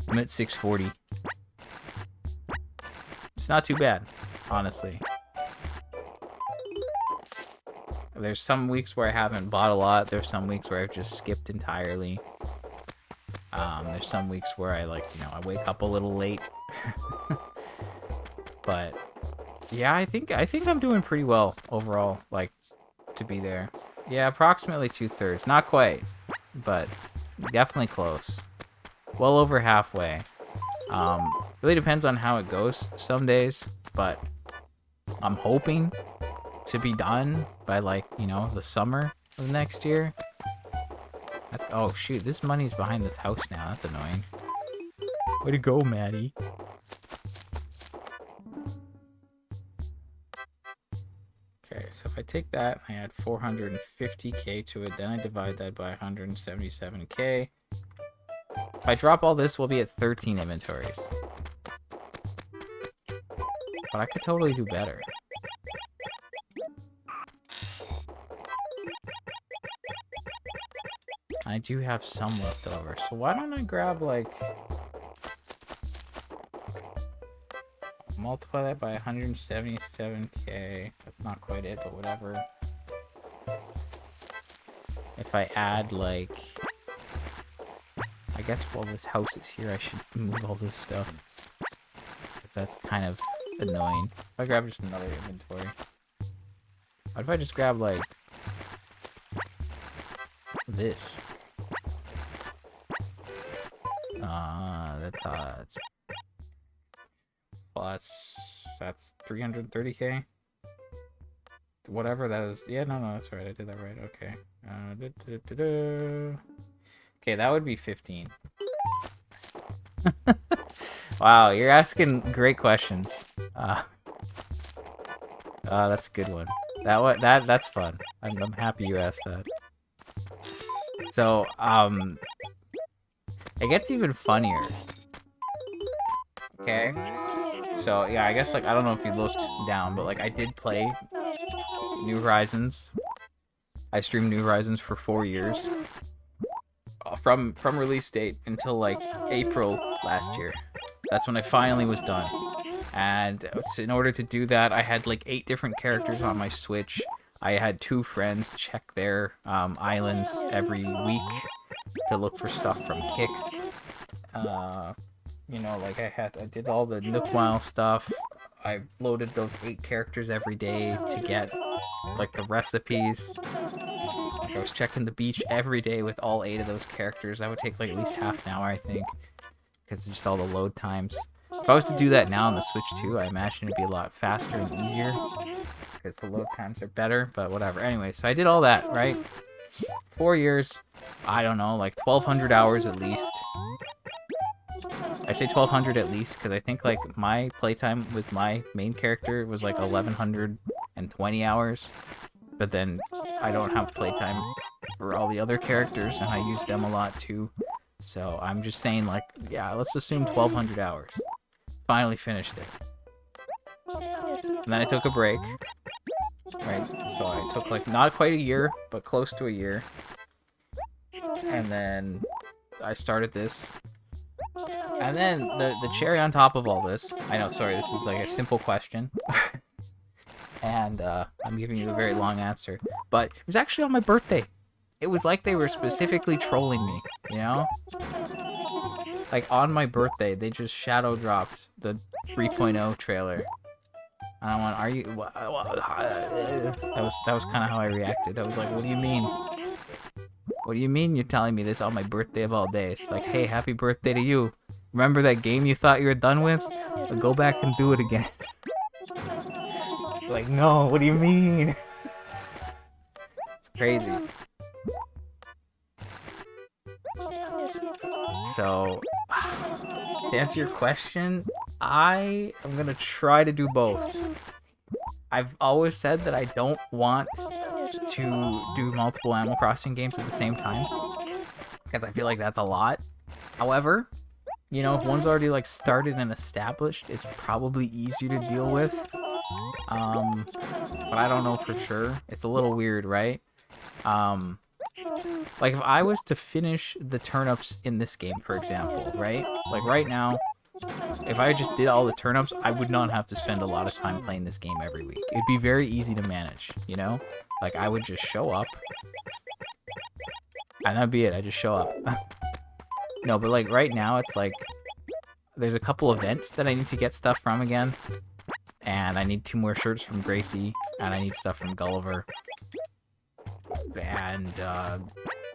I'm at 640. It's not too bad, honestly. There's some weeks where I haven't bought a lot. There's some weeks where I've just skipped entirely. There's some weeks where I, like, you know, I wake up a little late. But yeah, I think I'm doing pretty well overall, like, to be there. Yeah, approximately 2/3. Not quite, but definitely close. Well over halfway. Really depends on how it goes some days, but I'm hoping to be done by, like, you know, the summer of next year. Oh shoot, this money's behind this house now. That's annoying. Way to go, Maddie. Okay, so if I take that, I add 450k to it, then I divide that by 177k. If I drop all this, we'll be at 13 inventories. But I could totally do better. I do have some left over, so why don't I grab, like, multiply that by 177k. That's not quite it, but whatever. If I add, like, I guess while this house is here, I should move all this stuff, because that's kind of annoying. If I grab just another inventory. What if I just grab, like, this? That's plus, that's 330k. Whatever that is. Yeah, no, that's right. I did that right. Okay. Okay, that would be 15. Wow, you're asking great questions. That's a good one. That's fun. I'm happy you asked that. So, It gets even funnier. Okay? So, yeah, I guess, like, I don't know if you looked down, but, like, I did play New Horizons. I streamed New Horizons for 4 years. From release date until, like, April last year. That's when I finally was done. And in order to do that, I had, like, 8 different characters on my Switch. I had 2 friends check their islands every week to look for stuff from Kix. You know, like I did all the Nook Mile stuff. I loaded those 8 characters every day to get like the recipes. Like I was checking the beach every day with all 8 of those characters. That would take like at least half an hour, I think, because just all the load times. If I was to do that now on the Switch too, I imagine it'd be a lot faster and easier because the load times are better. But whatever. Anyway, so I did all that, right? 4 years. I don't know, like 1,200 hours at least. I say 1,200 at least because I think like my playtime with my main character was like 1,120 hours, but then I don't have playtime for all the other characters and I use them a lot too. So I'm just saying like, yeah, let's assume 1,200 hours. Finally finished it. And then I took a break, right? So I took like not quite a year, but close to a year. And then I started this. And then the cherry on top of all this, I know, sorry, this is like a simple question. And I'm giving you a very long answer. But it was actually on my birthday. It was like they were specifically trolling me, you know? Like on my birthday, they just shadow dropped the 3.0 trailer. And I went, are you... That was kind of how I reacted. I was like, what do you mean? What do you mean you're telling me this on my birthday of all days? Like, hey, happy birthday to you. Remember that game you thought you were done with? Well, go back and do it again. Like, no, what do you mean? It's crazy. So, to answer your question, I am going to try to do both. I've always said that I don't want to do multiple Animal Crossing games at the same time, because I feel like that's a lot. However, you know, if one's already like started and established, it's probably easier to deal with. But I don't know for sure. It's a little weird, right? Like if I was to finish the turnips in this game, for example, right? Like right now, if I just did all the turnips, I would not have to spend a lot of time playing this game every week. It'd be very easy to manage, you know? Like I would just show up, and that'd be it. I just show up. No, but like right now, it's like there's a couple events that I need to get stuff from again, and I need 2 more shirts from Gracie, and I need stuff from Gulliver, and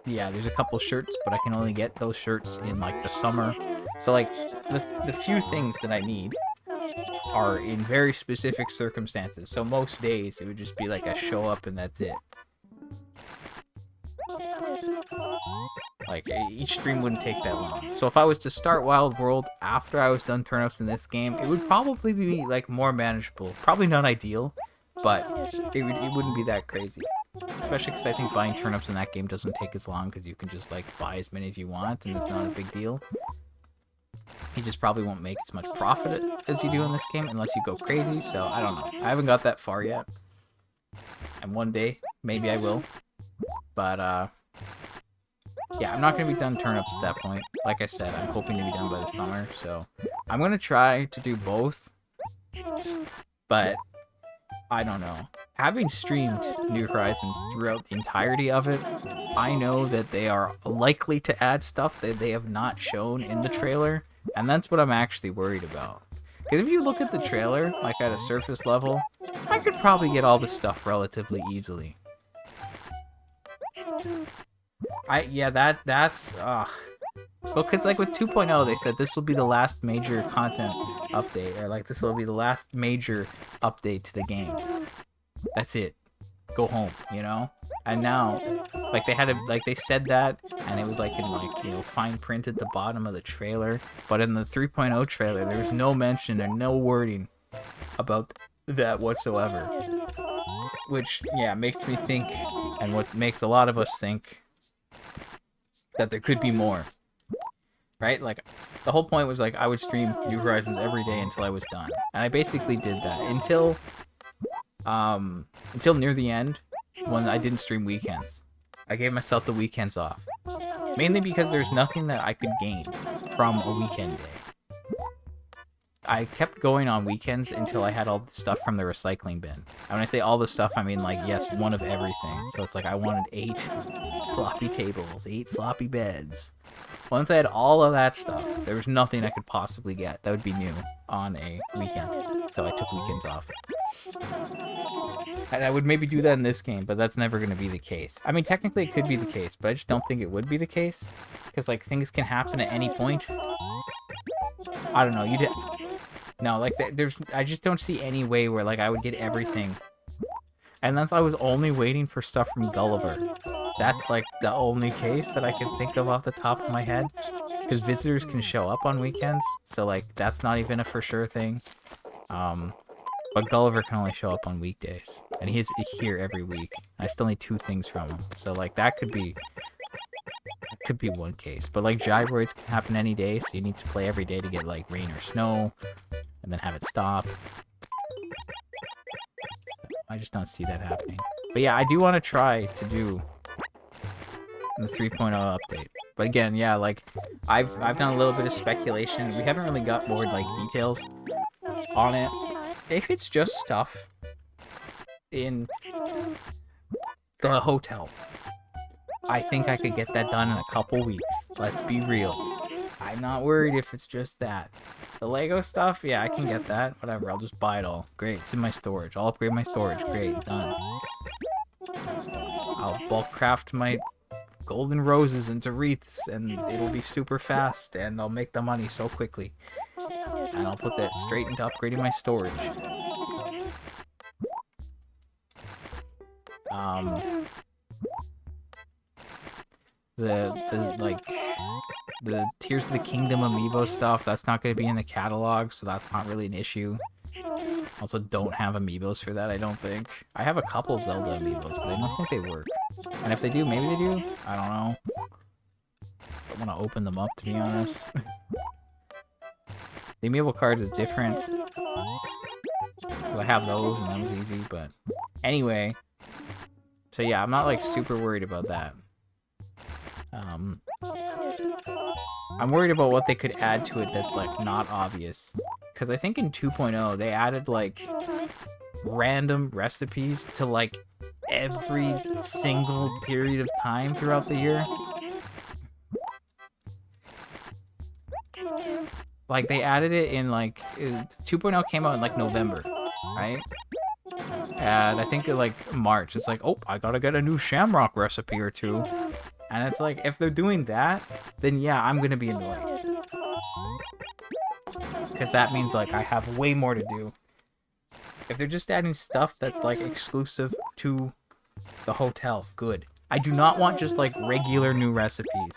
yeah, there's a couple shirts, but I can only get those shirts in like the summer. So like the few things that I need are in very specific circumstances. So most days it would just be like I show up and that's it. Like each stream wouldn't take that long. So if I was to start Wild World after I was done turnips in this game, it would probably be like more manageable. Probably not ideal, but it wouldn't be that crazy. Especially because I think buying turnips in that game doesn't take as long because you can just like buy as many as you want and it's not a big deal. You just probably won't make as much profit as you do in this game unless you go crazy. So I don't know. I haven't got that far yet. And one day, maybe I will. But yeah, I'm not going to be done turnips at that point. Like I said, I'm hoping to be done by the summer. So I'm going to try to do both. But I don't know. Having streamed New Horizons throughout the entirety of it, I know that they are likely to add stuff that they have not shown in the trailer, and that's what I'm actually worried about. Because if you look at the trailer, like at a surface level, I could probably get all the stuff relatively easily. That's well, because like with 2.0, they said this will be the last major content update, or like this will be the last major update to the game. That's it. Go home, you know? And now, like they said that, and it was like in like, you know, fine print at the bottom of the trailer. But in the 3.0 trailer, there was no mention or no wording about that whatsoever. Which, yeah, makes me think, and what makes a lot of us think, that there could be more. right? Like, the whole point was like I would stream New Horizons every day until I was done, and I basically did that until near the end when I didn't stream weekends. I gave myself the weekends off, mainly because there's nothing that I could gain from a weekend day. I kept going on weekends until I had all the stuff from the recycling bin. And when I say all the stuff, I mean, like, yes, one of everything. So it's like I wanted 8 sloppy tables, 8 sloppy beds. Once I had all of that stuff, there was nothing I could possibly get that would be new on a weekend. So I took weekends off. And I would maybe do that in this game, but that's never going to be the case. I mean, technically it could be the case, but I just don't think it would be the case. Because, like, things can happen at any point. I don't know, no, like, I just don't see any way where, like, I would get everything. Unless I was only waiting for stuff from Gulliver. That's, like, the only case that I can think of off the top of my head. Because visitors can show up on weekends, so, like, that's not even a for sure thing. But Gulliver can only show up on weekdays. And he's here every week. I still need 2 things from him. So, like, that could be one case. But, like, gyroids can happen any day, so you need to play every day to get, like, rain or snow. And then have it stop. I just don't see that happening. But yeah, I do want to try to do the 3.0 update. But again, yeah, like, I've done a little bit of speculation. We haven't really got more, like, details on it. If it's just stuff in the hotel, I think I could get that done in a couple weeks. Let's be real. I'm not worried if it's just that. The Lego stuff, yeah, I can get that. Whatever, I'll just buy it all. Great, it's in my storage. I'll upgrade my storage. Great, done. I'll bulk craft my golden roses into wreaths, and it'll be super fast, and I'll make the money so quickly. And I'll put that straight into upgrading my storage. The Tears of the Kingdom amiibo stuff, that's not going to be in the catalog, so that's not really an issue. Also don't have amiibos for that, I don't think. I have a couple Zelda amiibos, but I don't think they work. And if they do, maybe they do? I don't know. I don't want to open them up, to be honest. The amiibo card is different. I have those, and that was easy, but... Anyway. So yeah, I'm not, like, super worried about that. I'm worried about what they could add to it that's, like, not obvious. Because I think in 2.0, they added, like, random recipes to, like, every single period of time throughout the year. Like, they added it in, like, 2.0 came out in, like, November, right? And I think in, like, March, it's like, oh, I gotta get a new Shamrock recipe or 2. And it's like, if they're doing that, then yeah, I'm gonna be annoyed. Because that means, like, I have way more to do. If they're just adding stuff that's, like, exclusive to the hotel, good. I do not want just, like, regular new recipes.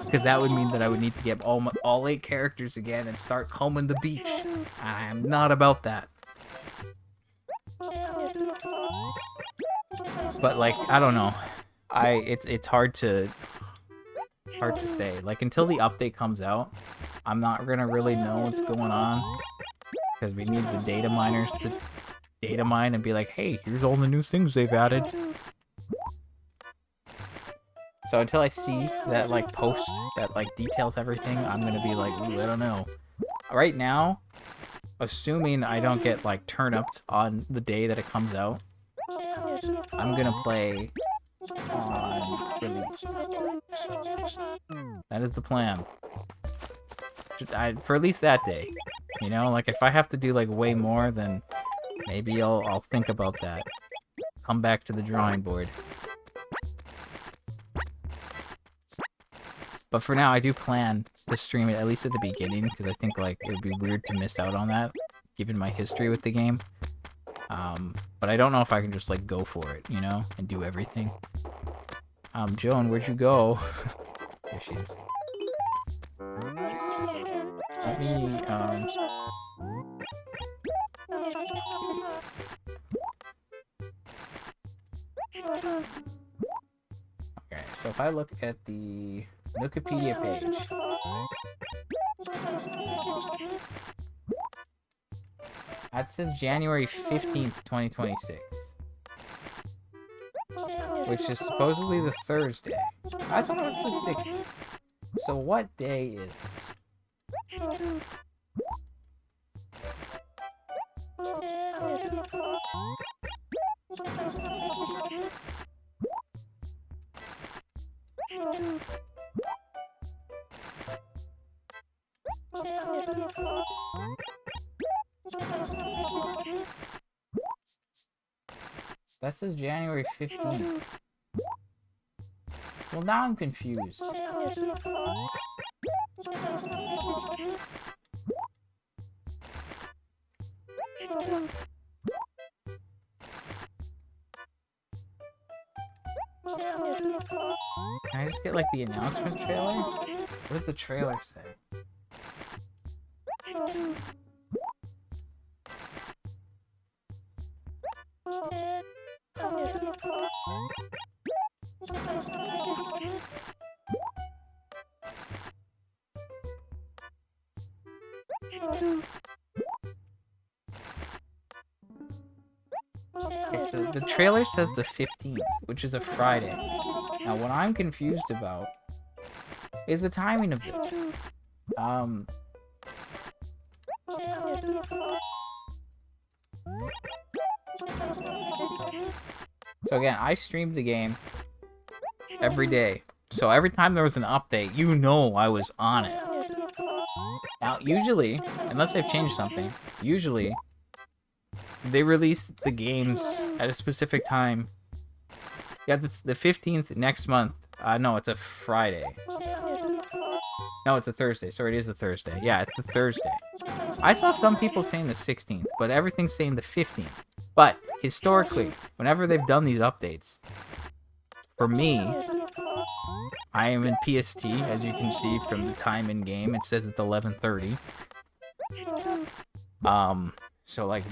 Because that would mean that I would need to get all 8 characters again and start combing the beach. And I am not about that. But, like, I don't know. It's hard to say. Like, until the update comes out, I'm not gonna really know what's going on, because we need the data miners to data mine and be like, hey, here's all the new things they've added. So until I see that, like, post that, like, details everything, I'm gonna be like, ooh, I don't know. Right now, assuming I don't get, like, turned-upped on the day that it comes out, I'm gonna play on release. That is the plan. For at least that day. You know, like, if I have to do, like, way more, then maybe I'll think about that. Come back to the drawing board. But for now, I do plan to stream it, at least at the beginning, because I think, like, it would be weird to miss out on that, given my history with the game. But I don't know if I can just, like, go for it, you know, and do everything. Joan, where'd you go? There she is. Let me, Okay, so if I look at the Wikipedia page, That says January 15th, 2026. Which is supposedly the Thursday. I thought it was the 16th. So what day is it? That says January 15th. Well, now I'm confused. Can I just get, like, the announcement trailer? What does the trailer say? Okay, so the trailer says the 15th, which is a Friday. Now, what I'm confused about is the timing of this. So again, I streamed the game every day. So every time there was an update, you know I was on it. Now, usually, unless they've changed something, usually they release the games at a specific time. Yeah, the 15th next month. No, it's a Friday. No, it's a Thursday. Sorry, it is a Thursday. Yeah, it's the Thursday. I saw some people saying the 16th, but everything's saying the 15th. But historically, whenever they've done these updates, for me, I am in PST, as you can see from the time in game. It says it's 11:30. So like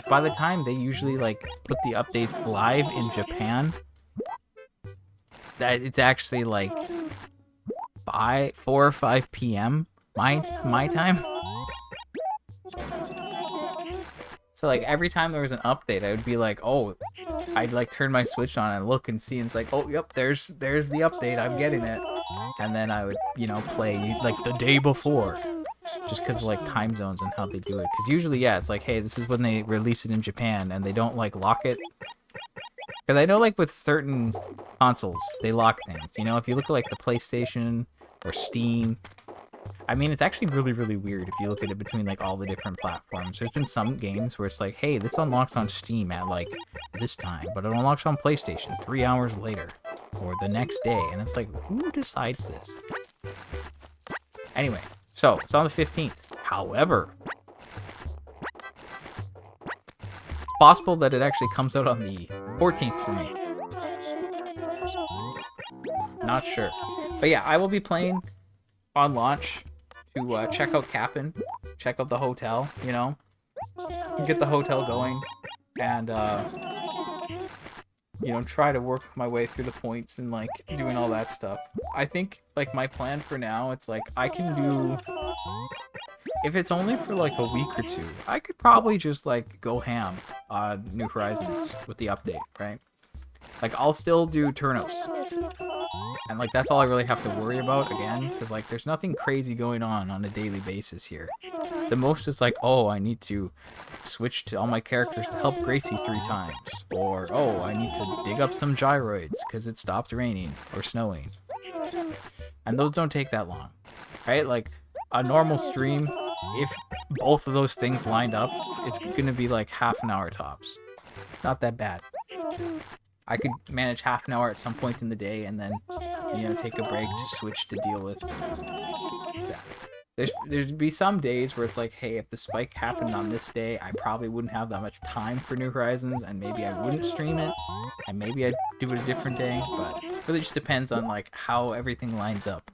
by the time they usually like put the updates live in Japan, that it's actually like 4 or 5 p.m. my time. So like every time there was an update, I would be like, oh, I'd like turn my Switch on and look and see, and it's like, oh, yep, there's the update, I'm getting it. And then I would, play like the day before, just because of like time zones and how they do it. Because usually, yeah, it's like, hey, this is when they release it in Japan, and they don't like lock it. Because I know like with certain consoles, they lock things. If you look at like the PlayStation or Steam, I mean, it's actually really, really weird if you look at it between like all the different platforms. There's been some games where it's like, hey, this unlocks on Steam at like this time, but it unlocks on PlayStation 3 hours later or the next day, and it's like, who decides this? Anyway, so it's on the 15th. However, it's possible that it actually comes out on the 14th for me. Not sure. But yeah, I will be playing on launch to check out Cap'n, check out the hotel, get the hotel going, and try to work my way through the points and like doing all that stuff. I think like my plan for now, it's like I can do, if it's only for like a week or two, I could probably just like go ham on New Horizons with the update, right? Like I'll still do turnips. And, like, that's all I really have to worry about, again, because, like, there's nothing crazy going on a daily basis here. The most is, like, oh, I need to switch to all my characters to help Gracie 3 times. Or, oh, I need to dig up some gyroids because it stopped raining or snowing. And those don't take that long, right? Like, a normal stream, if both of those things lined up, it's going to be, like, half an hour tops. It's not that bad. I could manage half an hour at some point in the day and then, take a break to switch to deal with that. There'd be some days where it's like, hey, if the spike happened on this day, I probably wouldn't have that much time for New Horizons, and maybe I wouldn't stream it, and maybe I'd do it a different day, but it really just depends on, like, how everything lines up.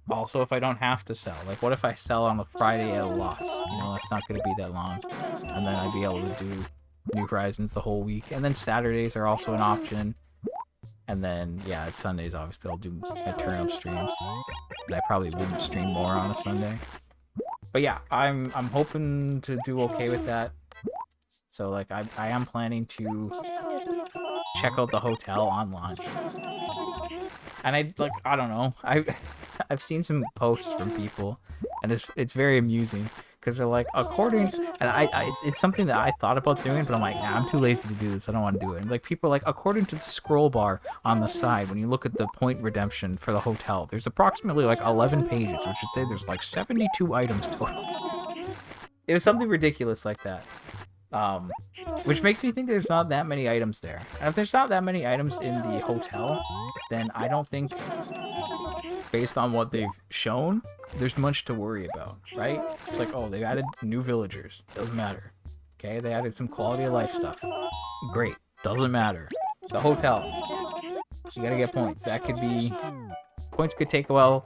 Also, if I don't have to sell, like, what if I sell on a Friday at a loss? That's not going to be that long, and then I'd be able to do New Horizons the whole week, and then Saturdays are also an option. And then, yeah, Sundays, obviously, I'll do my turn-up streams. And I probably wouldn't stream more on a Sunday. But yeah, I'm hoping to do okay with that. So, like, I am planning to check out the hotel on launch. And I don't know. I've seen some posts from people, and it's very amusing. Because they're like, according, and it's something that I thought about doing, but I'm like, nah, I'm too lazy to do this. I don't want to do it. And like, people are like, according to the scroll bar on the side, when you look at the point redemption for the hotel, there's approximately like 11 pages, which should say there's like 72 items total. It was something ridiculous like that. Which makes me think there's not that many items there. And if there's not that many items in the hotel, then I don't think, based on what they've shown, there's much to worry about, right? It's like, oh, they added new villagers. Doesn't matter. Okay, they added some quality of life stuff. Great. Doesn't matter. The hotel. You gotta get points. That could be... Points could take a while.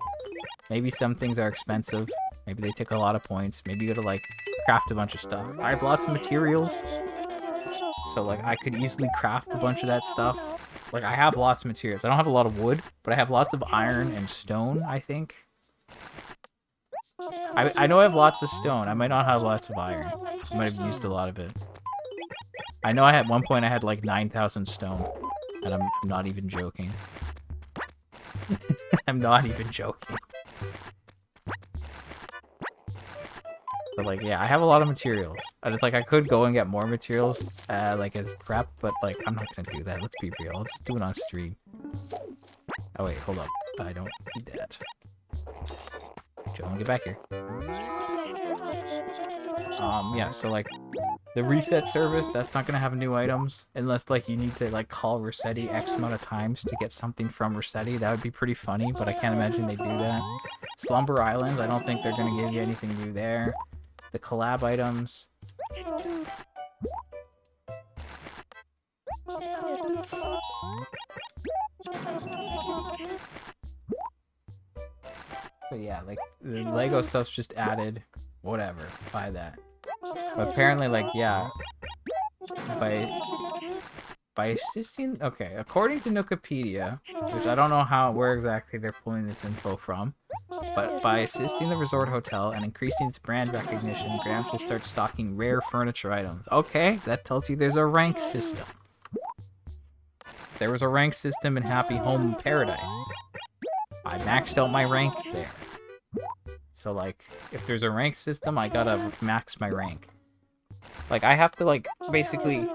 Maybe some things are expensive. Maybe they take a lot of points. Maybe you gotta, like, craft a bunch of stuff. I have lots of materials. So, like, I could easily craft a bunch of that stuff. Like, I have lots of materials. I don't have a lot of wood, but I have lots of iron and stone, I think. I know I have lots of stone. I might not have lots of iron. I might have used a lot of it. I know at one point I had like 9,000 stone. And I'm not even joking. I'm not even joking. But like, yeah, I have a lot of materials. And it's like, I could go and get more materials, like as prep, but like, I'm not gonna do that. Let's be real. Let's do it on stream. Oh wait, hold up. I don't need that. Joe, get back here. Yeah, so like, the reset service, that's not gonna have new items, unless like you need to like call Resetti X amount of times to get something from Resetti. That would be pretty funny, but I can't imagine they do that. Slumber Island, I don't think they're gonna give you anything new there. The collab items. So yeah, like, the Lego stuff's just added. Whatever, buy that. But apparently, like, yeah, by assisting, okay, according to Wikipedia, which I don't know where exactly they're pulling this info from, but by assisting the resort hotel and increasing its brand recognition, Gramps will start stocking rare furniture items. Okay, that tells you there's a rank system. There was a rank system in Happy Home Paradise. I maxed out my rank there. So, like, if there's a rank system, I gotta max my rank. Like, I have to, like, basically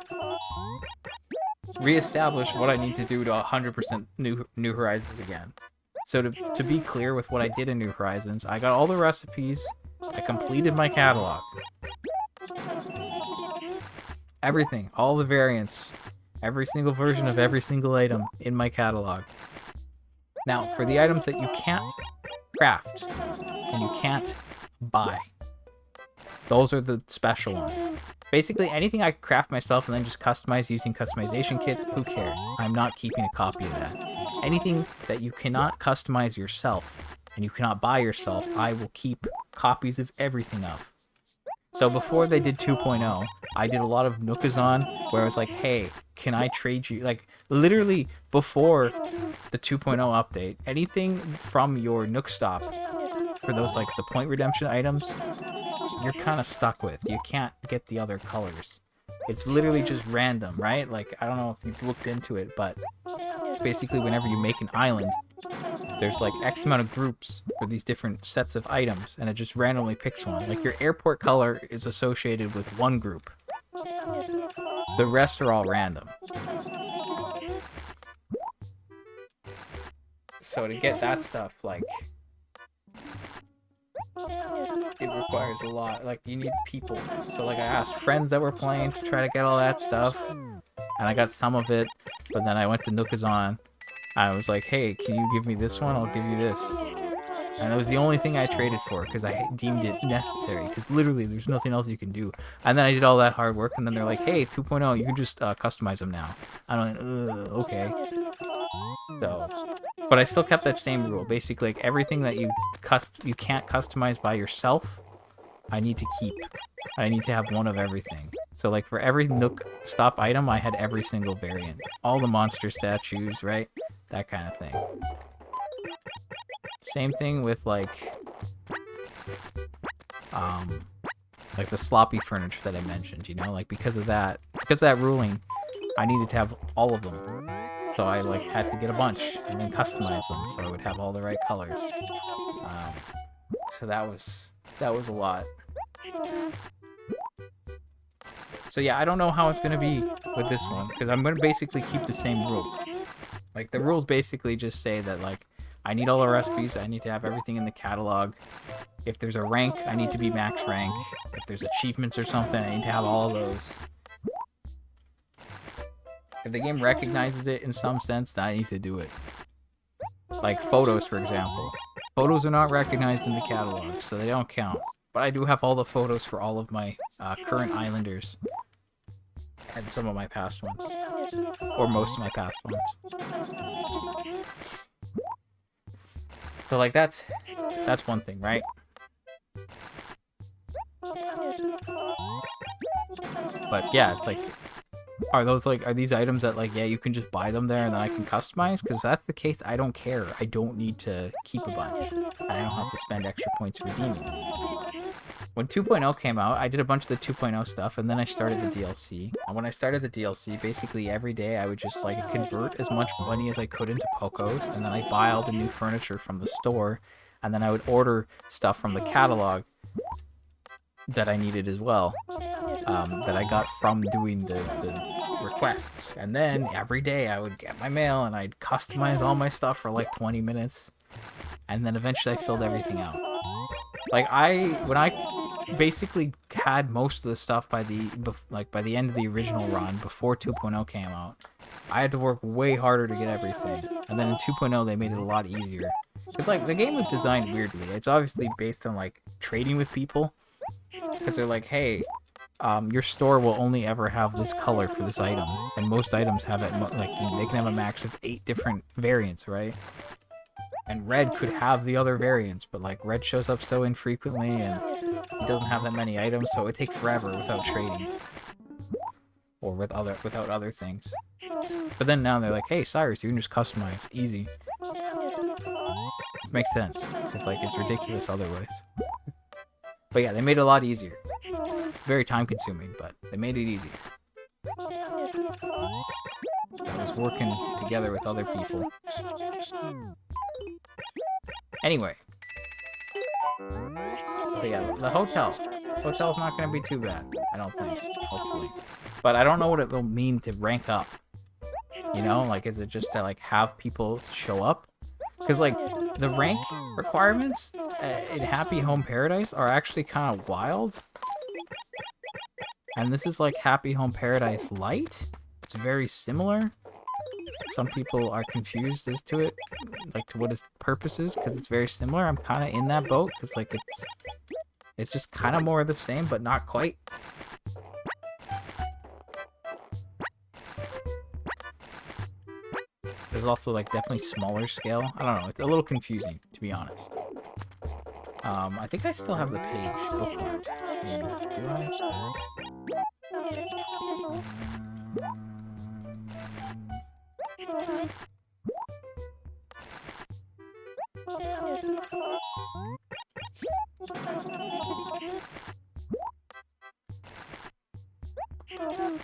reestablish what I need to do to 100% New Horizons again. So to be clear with what I did in New Horizons, I got all the recipes, I completed my catalog. Everything, all the variants, every single version of every single item in my catalog. Now, for the items that you can't craft and you can't buy, those are the special ones. Basically, anything I craft myself and then just customize using customization kits, who cares? I'm not keeping a copy of that. Anything that you cannot customize yourself and you cannot buy yourself, I will keep copies of everything of. So before they did 2.0, I did a lot of Nookazon where I was like, hey, can I trade you? Like, literally before the 2.0 update, anything from your Nook Stop for those, like, the point redemption items, you're kind of stuck with. You can't get the other colors. It's literally just random, right? Like, I don't know if you've looked into it, but basically whenever you make an island, there's like X amount of groups for these different sets of items, and it just randomly picks one. Like, your airport color is associated with one group. The rest are all random. So to get that stuff, like, it requires a lot. Like, you need people. So, like, I asked friends that were playing to try to get all that stuff, and I got some of it, but then I went to Nookazon. I was like, hey, can you give me this one? I'll give you this. And it was the only thing I traded for, because I deemed it necessary, because literally there's nothing else you can do. And then I did all that hard work, and then they're like, hey, 2.0, you can just customize them now. I'm like, okay. So, but I still kept that same rule. Basically, like, everything that you can't customize by yourself, I need to keep. I need to have one of everything. So like for every Nook stop item, I had every single variant. All the monster statues, right? That kind of thing. Same thing with like the sloppy furniture that I mentioned, you know, like because of that ruling, I needed to have all of them. So I like had to get a bunch and then customize them so I would have all the right colors. So that was a lot. So yeah, I don't know how it's gonna be with this one because I'm gonna basically keep the same rules. Like the rules basically just say that like I need all the recipes, I need to have everything in the catalog. If there's a rank, I need to be max rank. If there's achievements or something, I need to have all of those. If the game recognizes it in some sense, then I need to do it. Like photos, for example. Photos are not recognized in the catalog, so they don't count. But I do have all the photos for all of my current islanders. And some of my past ones. Or most of my past ones. So like that's one thing, right? But yeah, it's like, are these items that like, yeah, you can just buy them there and then I can customize? Because if that's the case, I don't care. I don't need to keep a bunch. I don't have to spend extra points redeeming. When 2.0 came out, I did a bunch of the 2.0 stuff, and then I started the DLC. And when I started the DLC, basically every day I would just like convert as much money as I could into Pocos, and then I'd buy all the new furniture from the store, and then I would order stuff from the catalog that I needed as well, that I got from doing the requests. And then every day I would get my mail, and I'd customize all my stuff for like 20 minutes, and then eventually I filled everything out. Like when I basically had most of the stuff by the end of the original run before 2.0 came out, I had to work way harder to get everything. And then in 2.0 they made it a lot easier. It's like the game was designed weirdly. It's obviously based on like trading with people, because they're like, hey, your store will only ever have this color for this item, and most items have it like they can have a max of 8 different variants, right? And red could have the other variants, but like red shows up so infrequently and it doesn't have that many items, so it would take forever without trading. Or without other things. But then now they're like, hey Cyrus, you can just customize. Easy. It makes sense. Because like it's ridiculous otherwise. But yeah, they made it a lot easier. It's very time consuming, but they made it easier. So I was working together with other people. Anyway. So yeah, the hotel. Hotel's not going to be too bad, I don't think, hopefully. But I don't know what it will mean to rank up. You know, like, is it just to, like, have people show up? Because, like, the rank requirements in Happy Home Paradise are actually kind of wild. And this is, like, Happy Home Paradise Light. It's very similar. Some people are confused as to it, like, to what its purpose is, because it's very similar. I'm kind of in that boat, because, like, it's just kind of more of the same, but not quite. There's also, like, definitely smaller scale. I don't know. It's a little confusing, to be honest. I think I still have the page bookmarked. Maybe. Do I?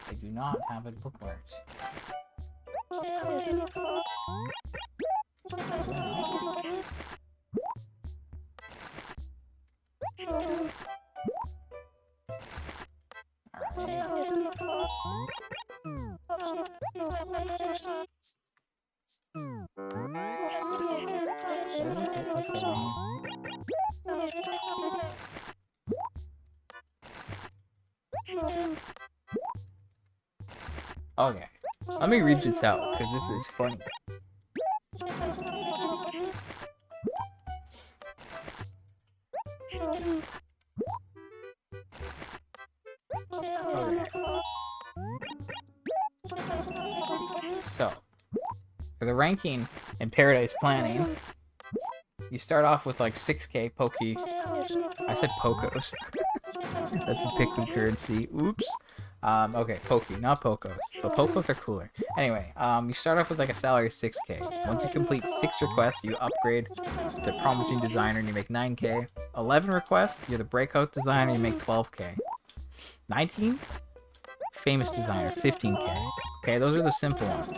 I do not have it bookmarked. Okay, let me read this out, because this is funny. Okay. So, for the ranking in Paradise Planning, you start off with like 6k Pokey. I said Pocos. That's the Pikmin currency. Oops. Okay, Pokey, not Pokos, but Pokos are cooler. Anyway, you start off with like a salary of 6K. Once you complete 6 requests, you upgrade the promising designer and you make 9K. 11 requests, you're the breakout designer, you make 12K. 19, famous designer, 15K. Okay, those are the simple ones.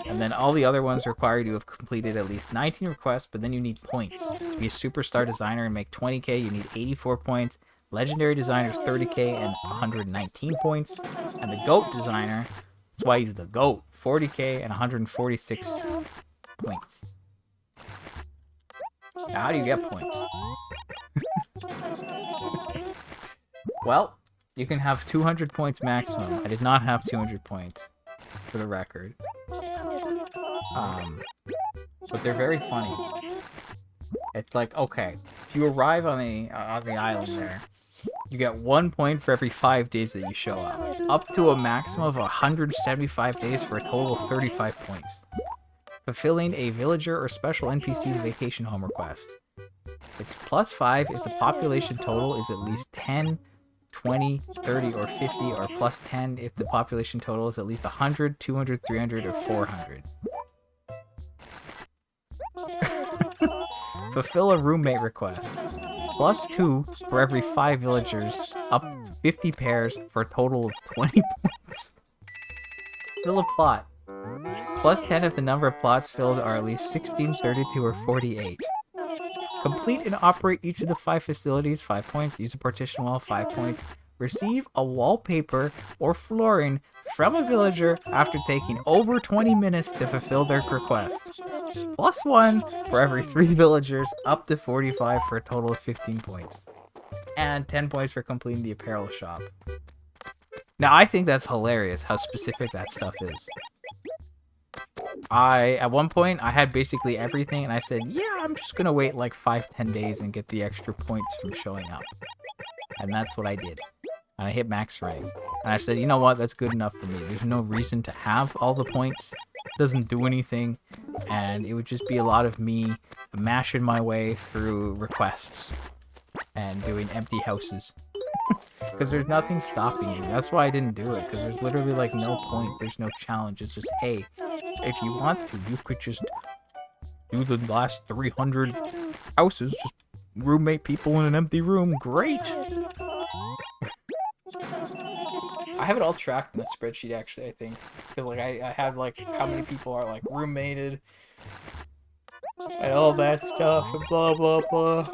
And then all the other ones require you to have completed at least 19 requests, but then you need points. To be a superstar designer and make 20K, you need 84 points. Legendary designer is 30K and 119 points. And the GOAT designer, that's why he's the GOAT, 40K and 146 points. Now, how do you get points? Well, you can have 200 points maximum. I did not have 200 points, for the record. But they're very funny. It's like, okay, if you arrive on the island there, you get 1 point for every 5 days that you show up to a maximum of 175 days for a total of 35 points. Fulfilling a villager or special NPC's vacation home request. It's +5 if the population total is at least 10, 20, 30, or 50, or +10 if the population total is at least 100, 200, 300, or 400. Fulfill a roommate request. +2 for every 5 villagers, up to 50 pairs for a total of 20 points. Fill a plot. +10 if the number of plots filled are at least 16, 32, or 48. Complete and operate each of the 5 facilities, 5 points. Use a partition wall, 5 points. Receive a wallpaper or flooring from a villager after taking over 20 minutes to fulfill their request. +1 for every 3 villagers, up to 45 for a total of 15 points. And 10 points for completing the apparel shop. Now, I think that's hilarious how specific that stuff is. At one point, I had basically everything, and I said, yeah, I'm just gonna wait like 5-10 days and get the extra points from showing up. And that's what I did. And I hit max rank. And I said, you know what, that's good enough for me. There's no reason to have all the points. It doesn't do anything. And it would just be a lot of me mashing my way through requests and doing empty houses. Because there's nothing stopping you. That's why I didn't do it. Because there's literally like no point. There's no challenge. It's just, hey, if you want to, you could just do the last 300 houses. Just roommate people in an empty room. Great. I have it all tracked in a spreadsheet, actually, I think. Because like I have like how many people are like roommated and all that stuff and blah blah blah.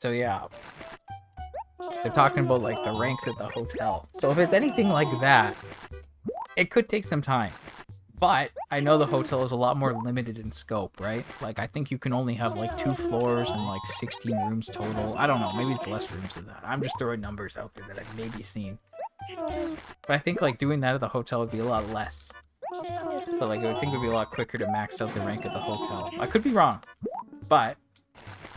So yeah, they're talking about like the ranks at the hotel. So if it's anything like that, it could take some time. But I know the hotel is a lot more limited in scope, right? Like I think you can only have like 2 floors and like 16 rooms total. I don't know, maybe it's less rooms than that. I'm just throwing numbers out there that I've maybe seen. But I think like doing that at the hotel would be a lot less. So like I would think it would be a lot quicker to max out the rank at the hotel. I could be wrong, but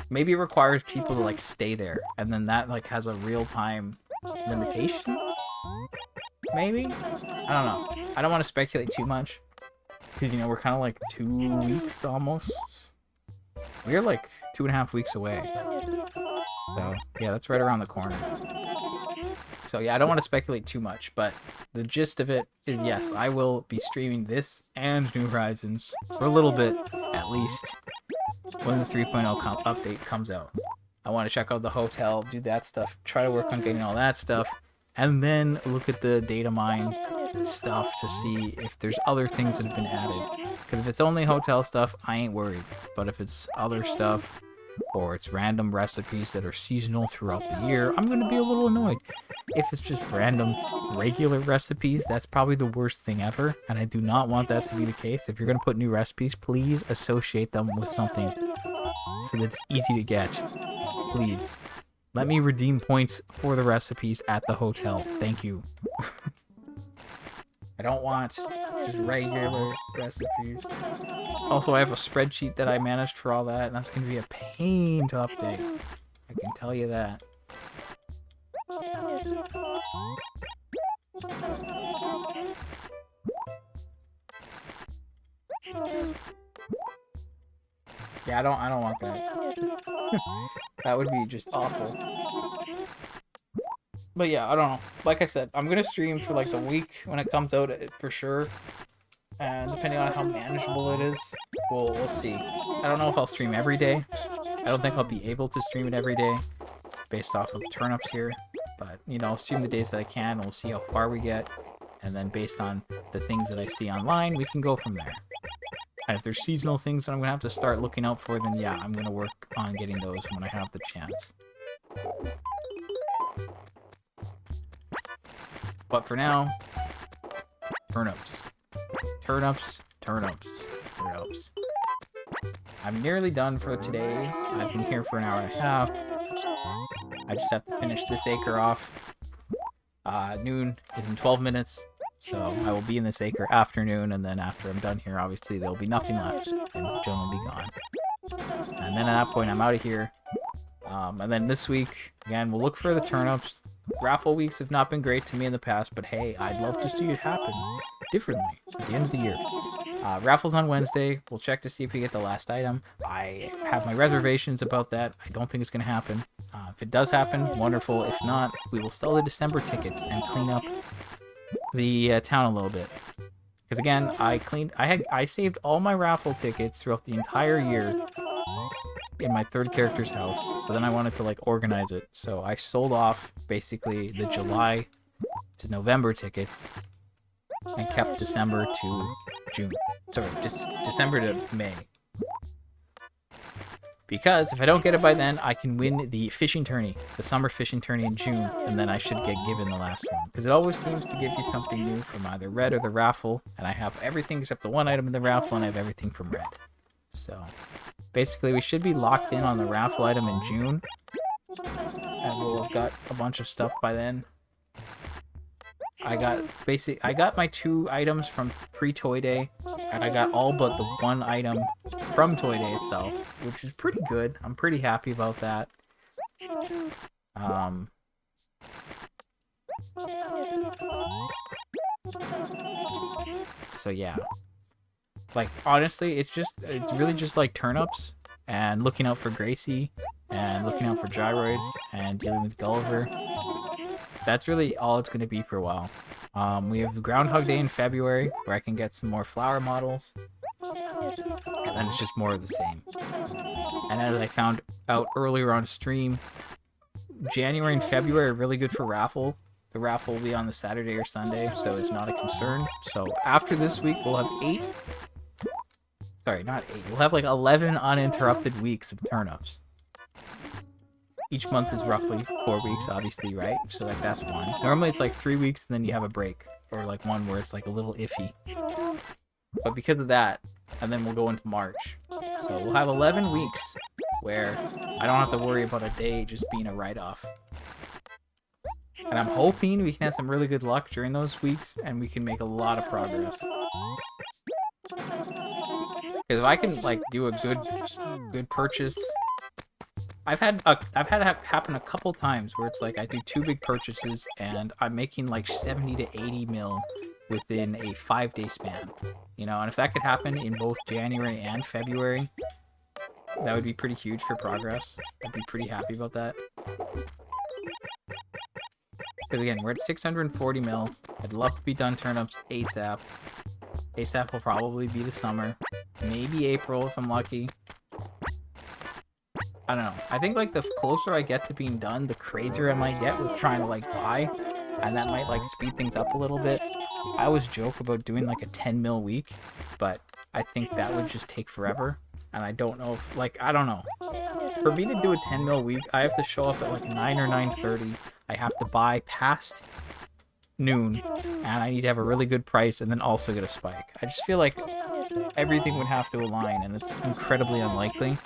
maybe it requires people to like stay there, and then that like has a real-time limitation. Maybe? I don't know. I don't want to speculate too much, because you know we're kind of like 2 weeks almost. We're like 2.5 weeks away. So yeah, that's right around the corner. So yeah, I don't want to speculate too much, but the gist of it is yes, I will be streaming this and New Horizons for a little bit at least when the 3.0 update comes out. I want to check out the hotel, do that stuff, try to work on getting all that stuff, and then look at the data mine stuff to see if there's other things that have been added. Because if it's only hotel stuff, I ain't worried. But if it's other stuff, or it's random recipes that are seasonal throughout the year, I'm going to be a little annoyed. If it's just random, regular recipes, that's probably the worst thing ever, and I do not want that to be the case. If you're going to put new recipes, please associate them with something so that it's easy to get. Please. Let me redeem points for the recipes at the hotel. Thank you. I don't want just regular recipes. Also, I have a spreadsheet that I managed for all that, and that's going to be a pain to update. I can tell you that. Yeah, I don't want that. That would be just awful. But yeah, I don't know. Like I said, I'm gonna stream for like the week when it comes out for sure, and depending on how manageable it is, we'll see. I don't know if I'll stream every day. I don't think I'll be able to stream it every day, based off of turnips here. But you know, I'll stream the days that I can, and we'll see how far we get, and then based on the things that I see online, we can go from there. And if there's seasonal things that I'm gonna have to start looking out for, then yeah, I'm gonna work on getting those when I have the chance. But for now, turnips. Turnips, turnips, turnips. I'm nearly done for today. I've been here for an hour and a half. I just have to finish this acre off. Noon is in 12 minutes, so I will be in this acre afternoon, and then after I'm done here, obviously there'll be nothing left, and Joan will be gone. And then at that point, I'm out of here. And then this week, again, we'll look for the turnips. Raffle weeks have not been great to me in the past, but hey, I'd love to see it happen differently at the end of the year. Raffles on Wednesday. We'll check to see if we get the last item. I have my reservations about that. I don't think it's going to happen. If it does happen, wonderful. If not, we will sell the December tickets and clean up the town a little bit. Because again, I saved all my raffle tickets throughout the entire year in my third character's house, but then I wanted to like organize it, so I sold off basically the July to November tickets and kept December to June. Sorry, just December to May. Because if I don't get it by then, I can win the fishing tourney, the summer fishing tourney in June, and then I should get given the last one. Because it always seems to give you something new from either red or the raffle, and I have everything except the one item in the raffle, and I have everything from red. So basically, we should be locked in on the raffle item in June, and we'll have got a bunch of stuff by then. I got my 2 items from pre-Toy Day, and I got all but the 1 item from Toy Day itself, which is pretty good. I'm pretty happy about that. So yeah. Like, honestly, it's really just like turnips and looking out for Gracie and looking out for gyroids and dealing with Gulliver. That's really all it's going to be for a while. We have Groundhog Day in February where I can get some more flower models. And then it's just more of the same. And as I found out earlier on stream, January and February are really good for raffle. The raffle will be on the Saturday or Sunday, so it's not a concern. So after this week, we'll have 8. Sorry, not 8. We'll have like 11 uninterrupted weeks of turnips. Each month is roughly 4 weeks, obviously, right? So like that's 1. Normally it's like 3 weeks and then you have a break. Or like 1 where it's like a little iffy. But because of that, and then we'll go into March. So we'll have 11 weeks where I don't have to worry about a day just being a write-off. And I'm hoping we can have some really good luck during those weeks and we can make a lot of progress. Because if I can like do a good purchase, I've had it happen a couple times where it's like I do 2 big purchases and I'm making like 70 to 80 mil within a 5-day span. You know, and if that could happen in both January and February, that would be pretty huge for progress. I'd be pretty happy about that. Because again, we're at 640 mil. I'd love to be done turnips ASAP. ASAP will probably be the summer. Maybe April if I'm lucky. I don't know. I think like the closer I get to being done, the crazier I might get with trying to like buy. And that might like speed things up a little bit. I always joke about doing like a 10 mil week, but I think that would just take forever. And I don't know if, like, I don't know. For me to do a 10 mil week, I have to show up at like 9 or 9:30. I have to buy past noon, and I need to have a really good price and then also get a spike. I just feel like everything would have to align, and it's incredibly unlikely.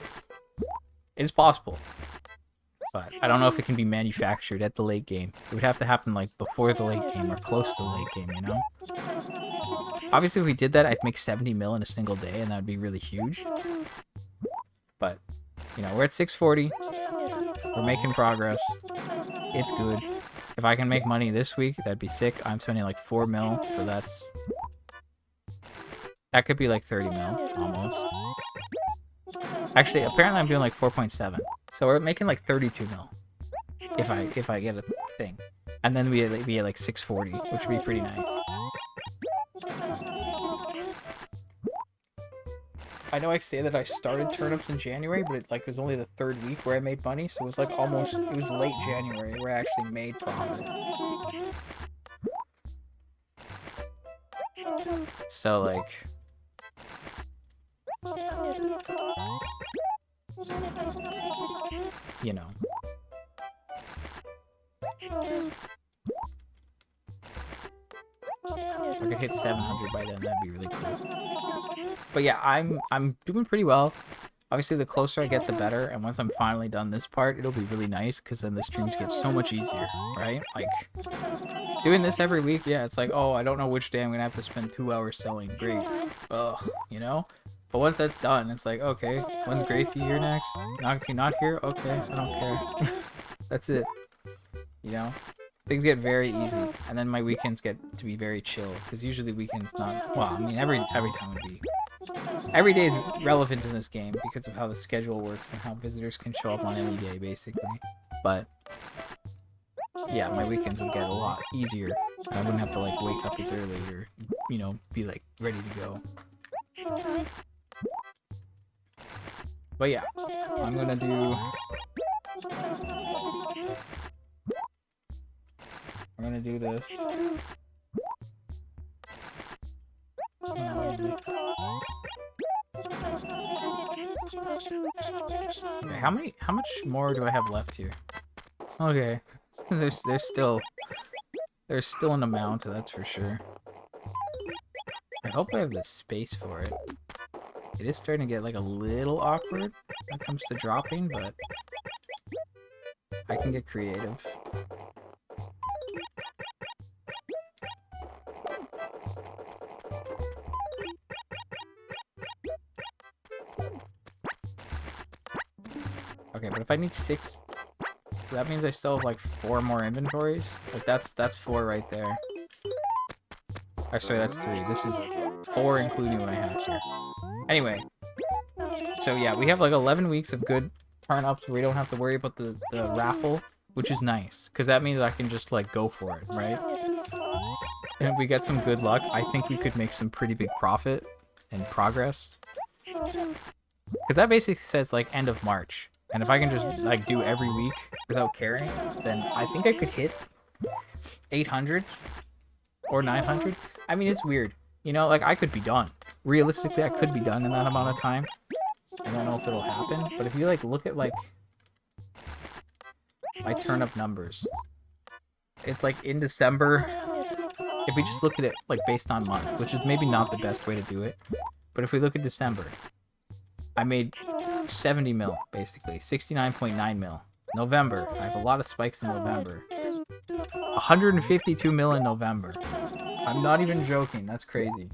It's possible, but I don't know if it can be manufactured at the late game. It would have to happen like before the late game or close to the late game, you know? Obviously, if we did that, I'd make 70 mil in a single day, and that would be really huge. But, you know, we're at 640. We're making progress. It's good. If I can make money this week, that'd be sick. I'm spending like 4 mil, so that could be like 30 mil, almost. Actually, apparently I'm doing like 4.7. So we're making like 32 mil if I get a thing, and then we at like 640, which would be pretty nice. I know I say that I started turnips in January, but it was only the 3rd week where I made money, so it was like it was late January where I actually made profit. So like, you know. If I could hit 700 by then, that'd be really cool. But yeah, I'm doing pretty well. Obviously, the closer I get, the better. And once I'm finally done this part, it'll be really nice because then the streams get so much easier, right? Like, doing this every week, yeah, it's like, oh, I don't know which day I'm going to have to spend 2 hours selling. Great. Ugh, you know? But once that's done, it's like, okay, when's Gracie here next? Not here? Okay, I don't care. That's it. You know? Things get very easy, and then my weekends get to be very chill, because usually weekends not... Well, I mean, every time would be... Every day is relevant in this game because of how the schedule works and how visitors can show up on any day, basically. But, yeah, my weekends would get a lot easier, and I wouldn't have to, like, wake up as early or, you know, be, like, ready to go. But, yeah, I'm gonna do... I'm gonna do this. Okay, how much more do I have left here? Okay. there's still an amount, that's for sure. I hope I have the space for it. It is starting to get like a little awkward when it comes to dropping, but I can get creative. Okay, but if I need 6, that means I still have like 4 more inventories. Like that's 4 right there. Or sorry, that's 3. This is 4 including what I have here. Anyway, so yeah, we have like 11 weeks of good turn-ups where we don't have to worry about the raffle, which is nice, because that means I can just like go for it, right? And if we get some good luck, I think we could make some pretty big profit and progress. Because that basically says like end of March. And if I can just like do every week without caring, then I think I could hit 800 or 900. I mean, it's weird. You know, like I could be done. Realistically, I could be done in that amount of time. I don't know if it'll happen, but if you like look at like my turnip numbers, it's like in December, if we just look at it like based on month, which is maybe not the best way to do it, but if we look at December, I made 70 mil, basically. 69.9 mil. November. I have a lot of spikes in November. 152 mil in November. I'm not even joking. That's crazy.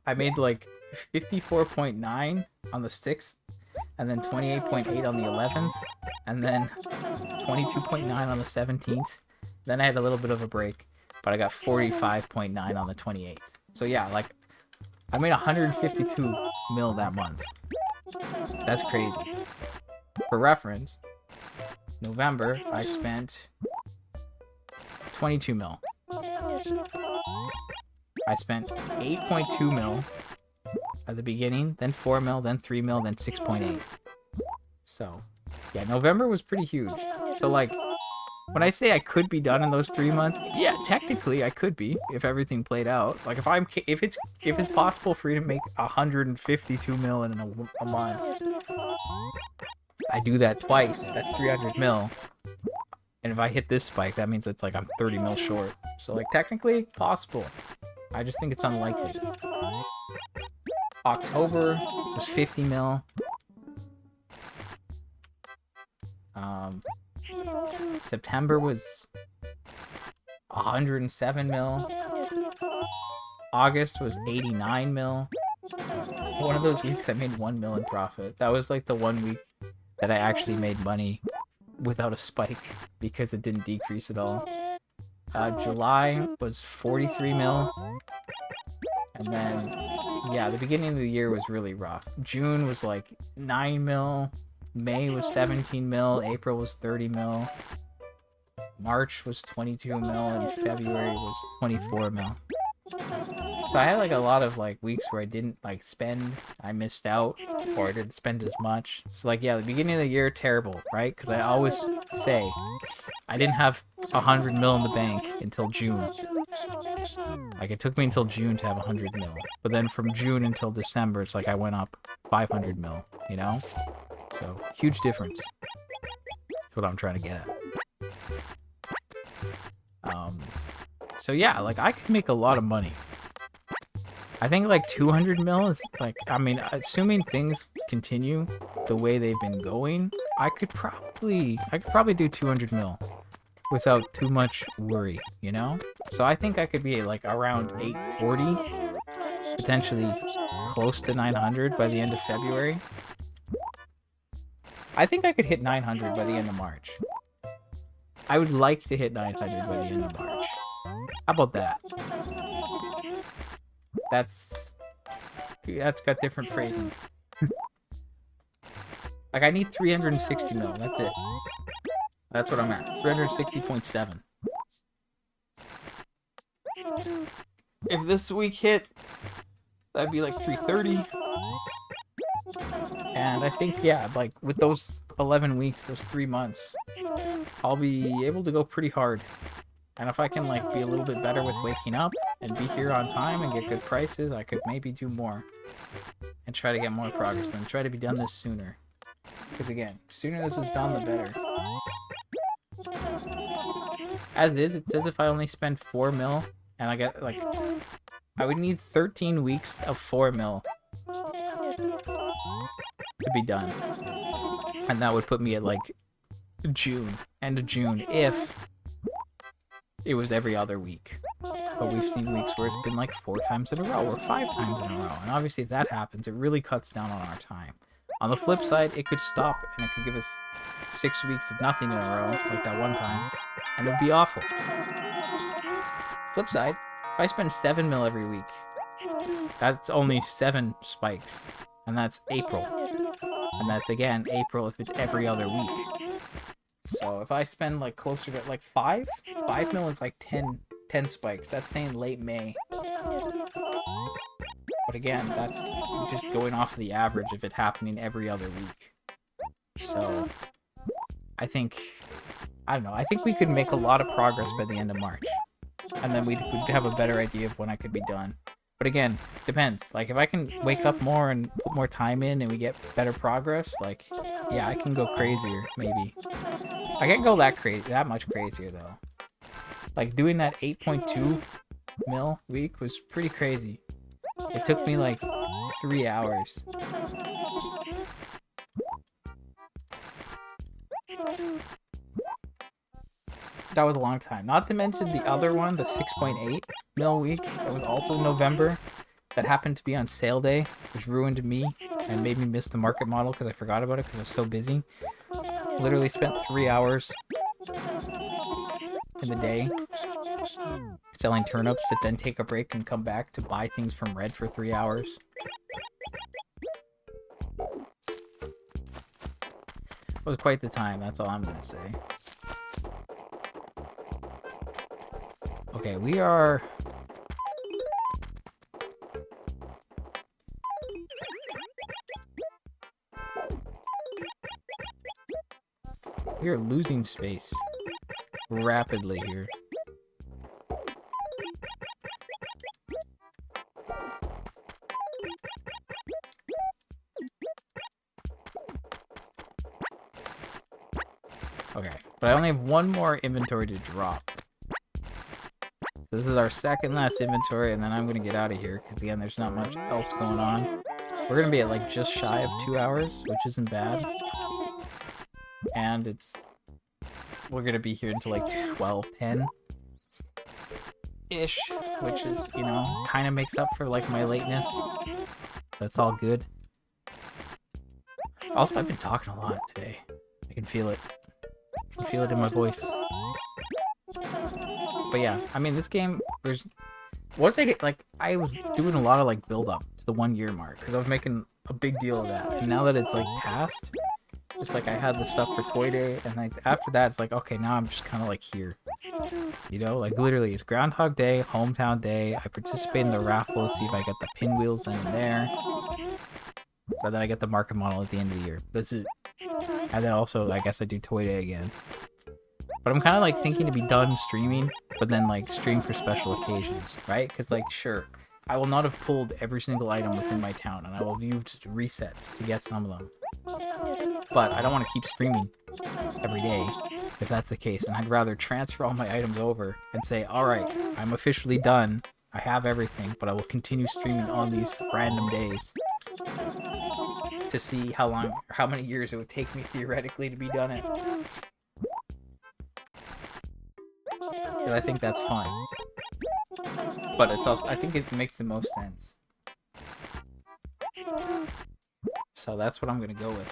I made like 54.9 on the 6th, and then 28.8 on the 11th, and then 22.9 on the 17th. Then I had a little bit of a break, but I got 45.9 on the 28th. So yeah, like, I made 152 mil that month. That's crazy. For reference, November, I spent 22 mil. I spent 8.2 mil at the beginning, then 4 mil, then 3 mil, then 6.8. So, yeah, November was pretty huge. So, like, when I say I could be done in those 3 months, yeah, technically I could be if everything played out. Like if it's possible for you to make 152 mil in a month, I do that twice. That's 300 mil. And if I hit this spike, that means it's like I'm 30 mil short. So like technically possible. I just think it's unlikely. October was 50 mil. September was 107 mil. August was 89 mil. One of those weeks I made 1 mil in profit. That was like the one week that I actually made money without a spike because it didn't decrease at all. July was 43 mil. And then yeah, the beginning of the year was really rough. June was like 9 mil, May was 17 mil, April was 30 mil, March was 22 mil, and February was 24 mil. So I had like a lot of like weeks where I didn't like spend, I missed out, or I didn't spend as much. So like, yeah, the beginning of the year, terrible, right? Because I always say I didn't have 100 mil in the bank until June. Like, it took me until June to have 100 mil. But then from June until December, it's like I went up 500 mil, you know? So, huge difference. That's what I'm trying to get at. So yeah, like, I could make a lot of money. I think like 200 mil is like, I mean, assuming things continue the way they've been going, I could probably do 200 mil without too much worry, you know? So I think I could be like around 840, potentially close to 900 by the end of February. I think I could hit 900 by the end of March. I would like to hit 900 by the end of March. How about that? That's got different phrasing. Like, I need 360 mil. That's it. That's what I'm at. 360.7. If this week hit, that'd be like 330. And I think, yeah, like with those 11 weeks, those 3 months, I'll be able to go pretty hard. And if I can like be a little bit better with waking up and be here on time and get good prices, I could maybe do more and try to get more progress and try to be done this sooner. Because again, sooner this is done, the better. As it is, it says if I only spend 4 mil and I get like, I would need 13 weeks of 4 mil to be done. And that would put me at like June, end of June, if it was every other week. But we've seen weeks where it's been like 4 times in a row or 5 times in a row. And obviously if that happens, it really cuts down on our time. On the flip side, it could stop and it could give us 6 weeks of nothing in a row, like that one time, and it would be awful. Flip side, if I spend 7 mil every week, that's only 7 spikes, and that's April. And that's again April if it's every other week. So if I spend like closer to like 5 mil is like 10 spikes. That's saying late May. But again, that's just going off of the average of it happening every other week. So I think, I don't know, I think we could make a lot of progress by the end of March. And then we'd have a better idea of when I could be done. But again, depends. Like, if I can wake up more and put more time in and we get better progress, like, yeah, I can go crazier, maybe. I can't go that much crazier, though. Like, doing that 8.2 mil week was pretty crazy. It took me, like, 3 hours. That was a long time. Not to mention the other one, the 6.8 mil week, that was also November. That happened to be on sale day, which ruined me and made me miss the market model because I forgot about it because I was so busy. Literally spent 3 hours in the day selling turnips to then take a break and come back to buy things from Red for 3 hours. It was quite the time, that's all I'm gonna say. Okay, we are... We are losing space rapidly here. Okay, but I only have one more inventory to drop. This is our second last inventory, and then I'm gonna get out of here because again, there's not much else going on. We're gonna be at like just shy of 2 hours, which isn't bad. And we're gonna be here until like 12:10-ish, which is, you know, kind of makes up for like my lateness. That's all good. Also, I've been talking a lot today. I can feel it. I can feel it in my voice. But yeah, I mean, this game, I was doing a lot of like build up to to the 1 year mark because I was making a big deal of that. And now that it's like past, it's like I had the stuff for Toy Day, and like after that, it's like okay, now I'm just kind of like here, you know, like literally it's Groundhog Day, Hometown Day. I participate in the raffle to see if I get the pinwheels then and there, but then I get the market model at the end of the year. That's it. And then also I guess I do Toy Day again. But I'm kind of like thinking to be done streaming, but then like stream for special occasions, right? Because like sure, I will not have pulled every single item within my town, and I will have used resets to get some of them. But I don't want to keep streaming every day if that's the case, and I'd rather transfer all my items over and say, all right, I'm officially done. I have everything, but I will continue streaming on these random days to see how many years it would take me theoretically to be done it. And I think that's fine. But it's also, I think it makes the most sense. So that's what I'm gonna go with.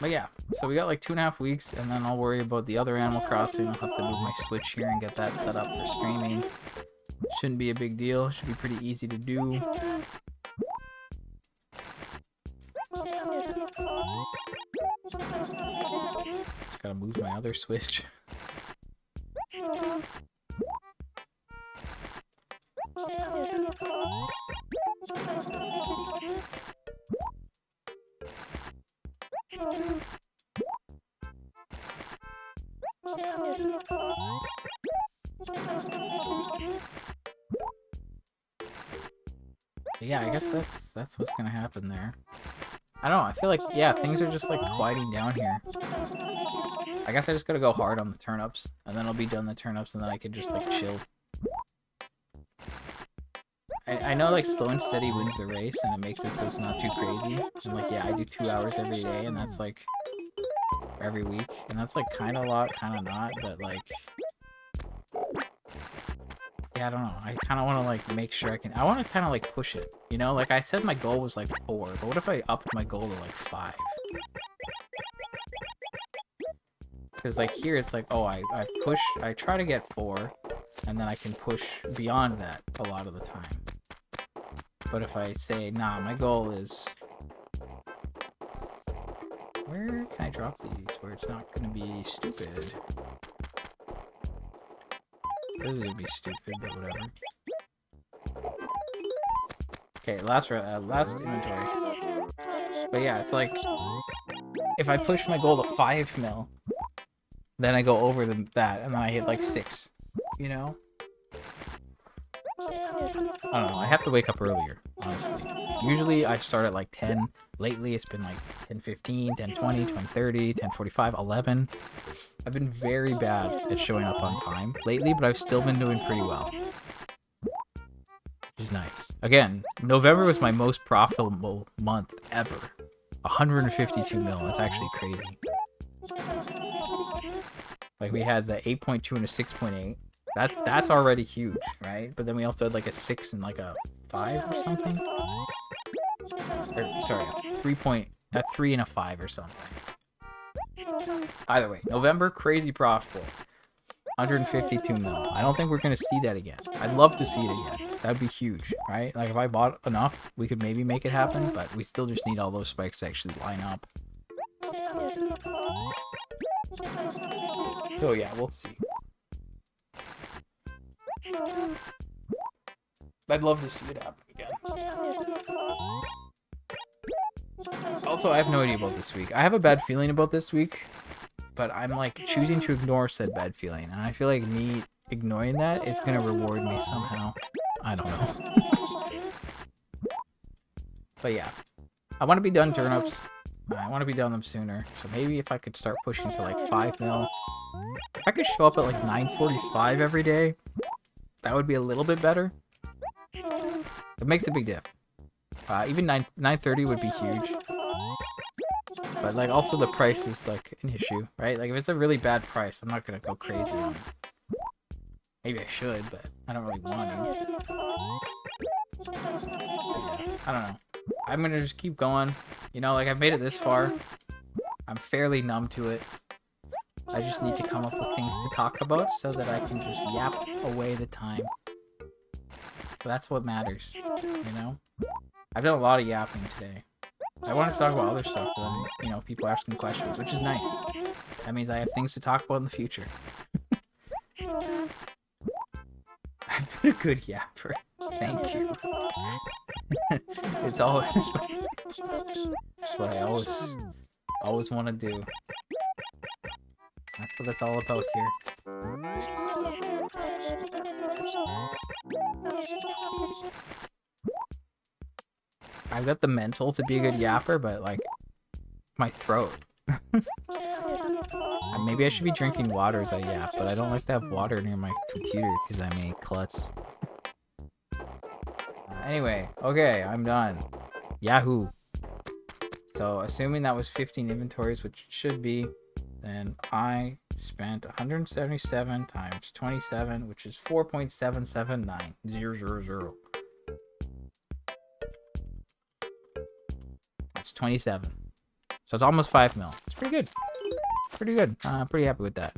But yeah, so we got like 2.5 weeks, and then I'll worry about the other Animal Crossing. I'll have to move my Switch here and get that set up for streaming. Shouldn't be a big deal. Should be pretty easy to do. Just gotta move my other Switch. But yeah, I guess that's what's gonna happen there. I don't know, I feel like, yeah, things are just like quieting down here. I guess I just gotta go hard on the turnips, and then I'll be done the turnips, and then I can just like chill. I know like slow and steady wins the race, and it makes it so it's not too crazy. And like, yeah, I do 2 hours every day, and that's like every week, and that's like kind of a lot, kind of not, but like, yeah, I don't know. I kind of want to like make sure I want to kind of like push it, you know? Like I said my goal was like 4, but what if I upped my goal to like 5? Because like here it's like, oh, I try to get 4, and then I can push beyond that a lot of the time. But if I say, nah, my goal is... Where can I drop these where it's not going to be stupid? This is going to be stupid, but whatever. Okay, last inventory. But yeah, it's like, if I push my goal to 5 mil, then I go over that, and then I hit like 6, you know? I don't know, I have to wake up earlier, honestly. Usually I start at like 10. Lately it's been like 10:15, 10:20, 10:30, 10:45, 11. I've been very bad at showing up on time lately, but I've still been doing pretty well. Which is nice. Again, November was my most profitable month ever. 152 mil, that's actually crazy. Like we had the 8.2 and a 6.8. That's already huge, right? But then we also had like a 6 and like a 5 or something. Or, sorry, a 3 and a 5 or something. Either way, November, crazy profitable. 152 mil. I don't think we're gonna see that again. I'd love to see it again. That'd be huge, right? Like if I bought enough, we could maybe make it happen, but we still just need all those spikes to actually line up. So yeah, we'll see. I'd love to see it happen again. Also, I have no idea about this week. I have a bad feeling about this week, but I'm like choosing to ignore said bad feeling, and I feel like me ignoring that, it's gonna reward me somehow. I don't know. But yeah, I want to be done turnips. I want to be done them sooner, so maybe if I could start pushing to like 5 mil. If I could show up at like 9:45 every day, that would be a little bit better. It makes a big diff. Even 9:30 would be huge. But like also the price is like an issue, right? Like if it's a really bad price, I'm not gonna go crazy on it. Maybe I should, but I don't really want to. But yeah, I don't know. I'm gonna just keep going. You know, like I've made it this far. I'm fairly numb to it. I just need to come up with things to talk about so that I can just yap away the time. So that's what matters, you know? I've done a lot of yapping today. I wanted to talk about other stuff, but then, you know, people asking questions, which is nice. That means I have things to talk about in the future. I've been a good yapper. Thank you. It's always what I always want to do. That's what it's all about here. I've got the mental to be a good yapper, but like my throat. Maybe I should be drinking water as I yap, but I don't like to have water near my computer because I may klutz. Anyway, okay, I'm done. Yahoo! So, assuming that was 15 inventories, which it should be, then I spent 177 times 27, which is 4.779000. That's 27. So it's almost 5 mil. It's pretty good. Pretty good. Pretty happy with that.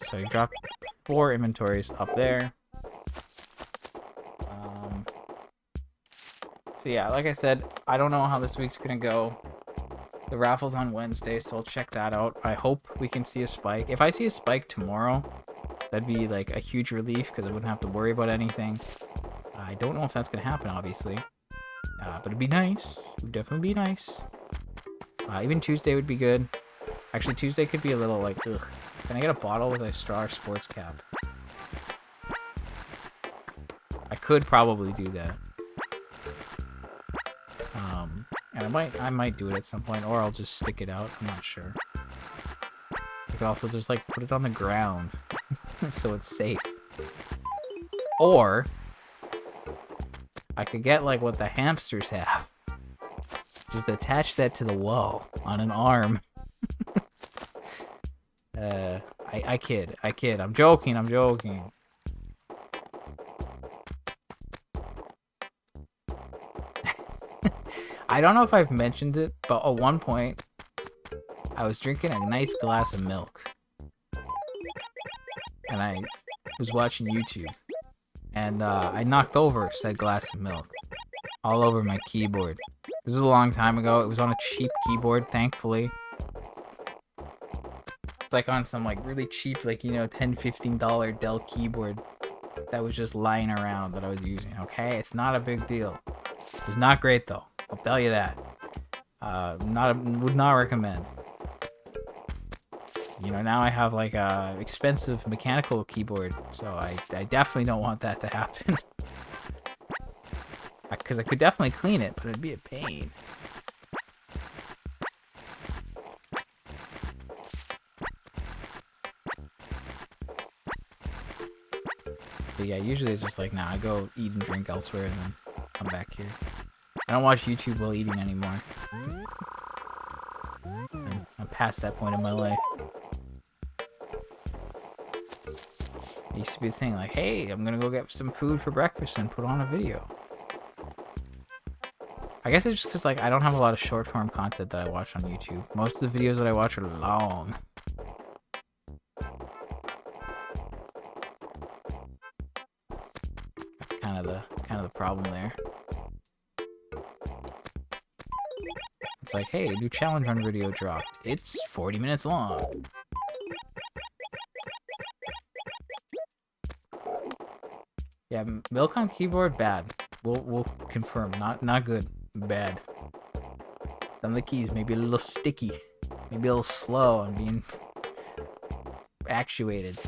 So you dropped 4 inventories up there. So yeah, like I said, I don't know how this week's gonna go. The raffle's on Wednesday, so I'll check that out. I hope we can see a spike. If I see a spike tomorrow, that'd be like a huge relief because I wouldn't have to worry about anything. I don't know if that's gonna happen, obviously, but it'd be nice. It would definitely be nice. Even Tuesday would be good. Actually, Tuesday could be a little like, ugh. Can I get a bottle with a straw sports cap? I could probably do that. And I might do it at some point, or I'll just stick it out. I'm not sure. I could also just like put it on the ground so it's safe. Or I could get like what the hamsters have. Just attach that to the wall on an arm. I kid. I'm joking. I don't know if I've mentioned it, but at one point, I was drinking a nice glass of milk. And I was watching YouTube. And I knocked over said glass of milk. All over my keyboard. This was a long time ago. It was on a cheap keyboard, thankfully. It's like on some like really cheap, like, you know, $10, $15 Dell keyboard that was just lying around that I was using, okay? It's not a big deal. It was not great though. I'll tell you that. Would not recommend. You know, now I have like a expensive mechanical keyboard, so I definitely don't want that to happen. Because I could definitely clean it, but it'd be a pain. But yeah, usually it's just like, nah, I go eat and drink elsewhere and then come back here. I don't watch YouTube while eating anymore. I'm past that point in my life. It used to be a thing like, hey, I'm gonna go get some food for breakfast and put on a video. I guess it's just because like I don't have a lot of short form content that I watch on YouTube. Most of the videos that I watch are long. That's kind of the problem there. It's like, hey, a new challenge run video dropped. It's 40 minutes long. Yeah, milk on keyboard, bad. We'll confirm. Not good. Bad. Some of the keys maybe a little sticky. Maybe a little slow on being actuated.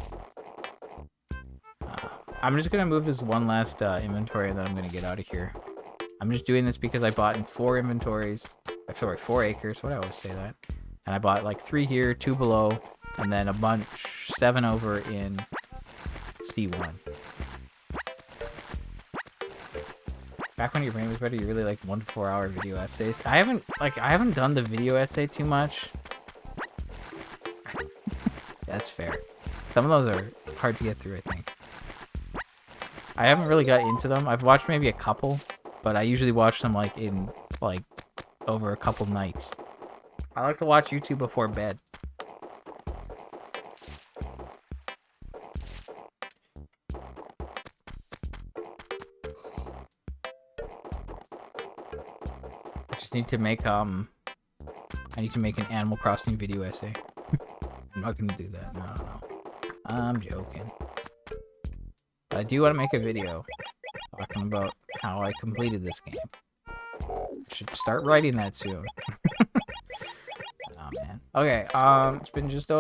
I'm just gonna move this one last inventory and then I'm gonna get out of here. I'm just doing this because I bought in 4 inventories. Sorry, 4 acres. Why do I always say that? And I bought like 3 here, 2 below, and then a bunch, 7 over in C1. Back when your brain was better, you really liked 1 to 4 hour video essays. I haven't done the video essay too much. That's fair. Some of those are hard to get through, I think. I haven't really got into them. I've watched maybe a couple, but I usually watch them like in like over a couple nights. I like to watch YouTube before bed. I just need to make I need to make an Animal Crossing video essay. I'm not gonna do that. No. I'm joking. But I do want to make a video talking about how I completed this game. I should start writing that soon. Oh man. Okay. It's been just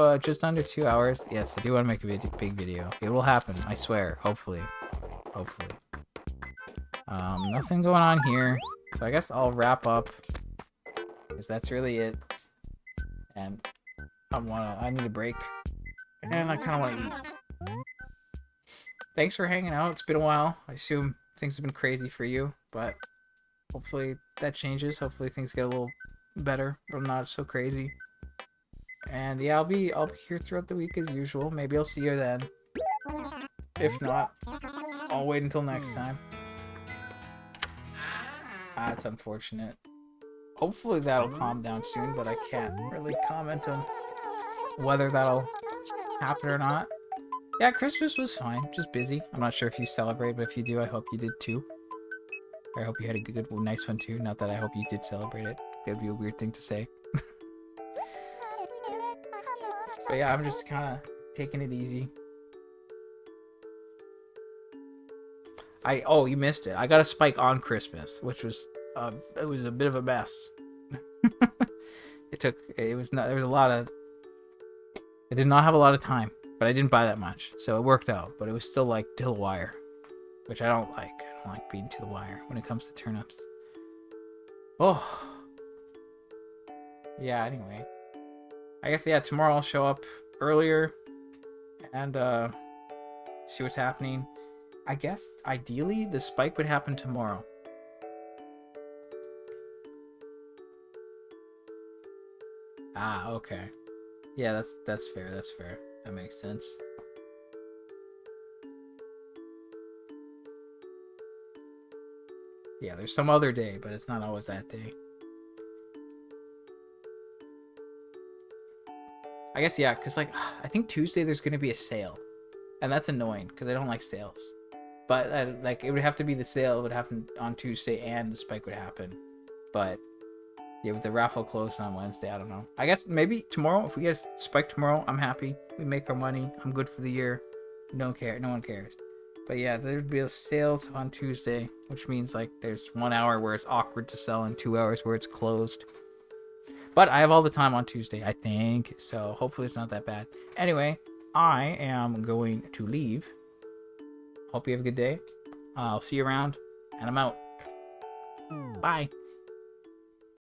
under 2 hours. Yes, I do want to make a big video. It will happen. I swear. Hopefully. Nothing going on here. So I guess I'll wrap up. Because that's really it. And I need a break. And I kind of want to eat. Thanks for hanging out. It's been a while. I assume things have been crazy for you, but hopefully that changes. Hopefully things get a little better, but not so crazy. And yeah, I'll be here throughout the week as usual. Maybe I'll see you then. If not, I'll wait until next time. That's unfortunate. Hopefully that'll calm down soon, but I can't really comment on whether that'll happen or not. Yeah, Christmas was fine. Just busy. I'm not sure if you celebrate, but if you do, I hope you did too. I hope you had a good, nice one too. Not that I hope you did celebrate it. That'd be a weird thing to say. But yeah, I'm just kind of taking it easy. Oh, you missed it. I got a spike on Christmas, which was it was a bit of a mess. There was a lot of. I did not have a lot of time, but I didn't buy that much, so it worked out. But it was still like to the wire, which I don't like. I don't like being to the wire when it comes to turnips. Oh, yeah. Anyway, I guess yeah. Tomorrow I'll show up earlier and see what's happening. I guess ideally the spike would happen tomorrow. Ah, okay. Yeah, that's fair. That's fair. That makes sense. Yeah, there's some other day, but it's not always that day. I guess yeah, cause like I think Tuesday there's gonna be a sale, and that's annoying because I don't like sales. But like it would have to be the sale would happen on Tuesday and the spike would happen. But yeah, with the raffle closed on Wednesday, I don't know. I guess maybe tomorrow, if we get a spike tomorrow, I'm happy. We make our money. I'm good for the year. No one cares. But yeah, there'd be a sales on Tuesday, which means like there's 1 hour where it's awkward to sell and 2 hours where it's closed. But I have all the time on Tuesday, I think. So hopefully it's not that bad. Anyway, I am going to leave. Hope you have a good day. I'll see you around, and I'm out. Bye.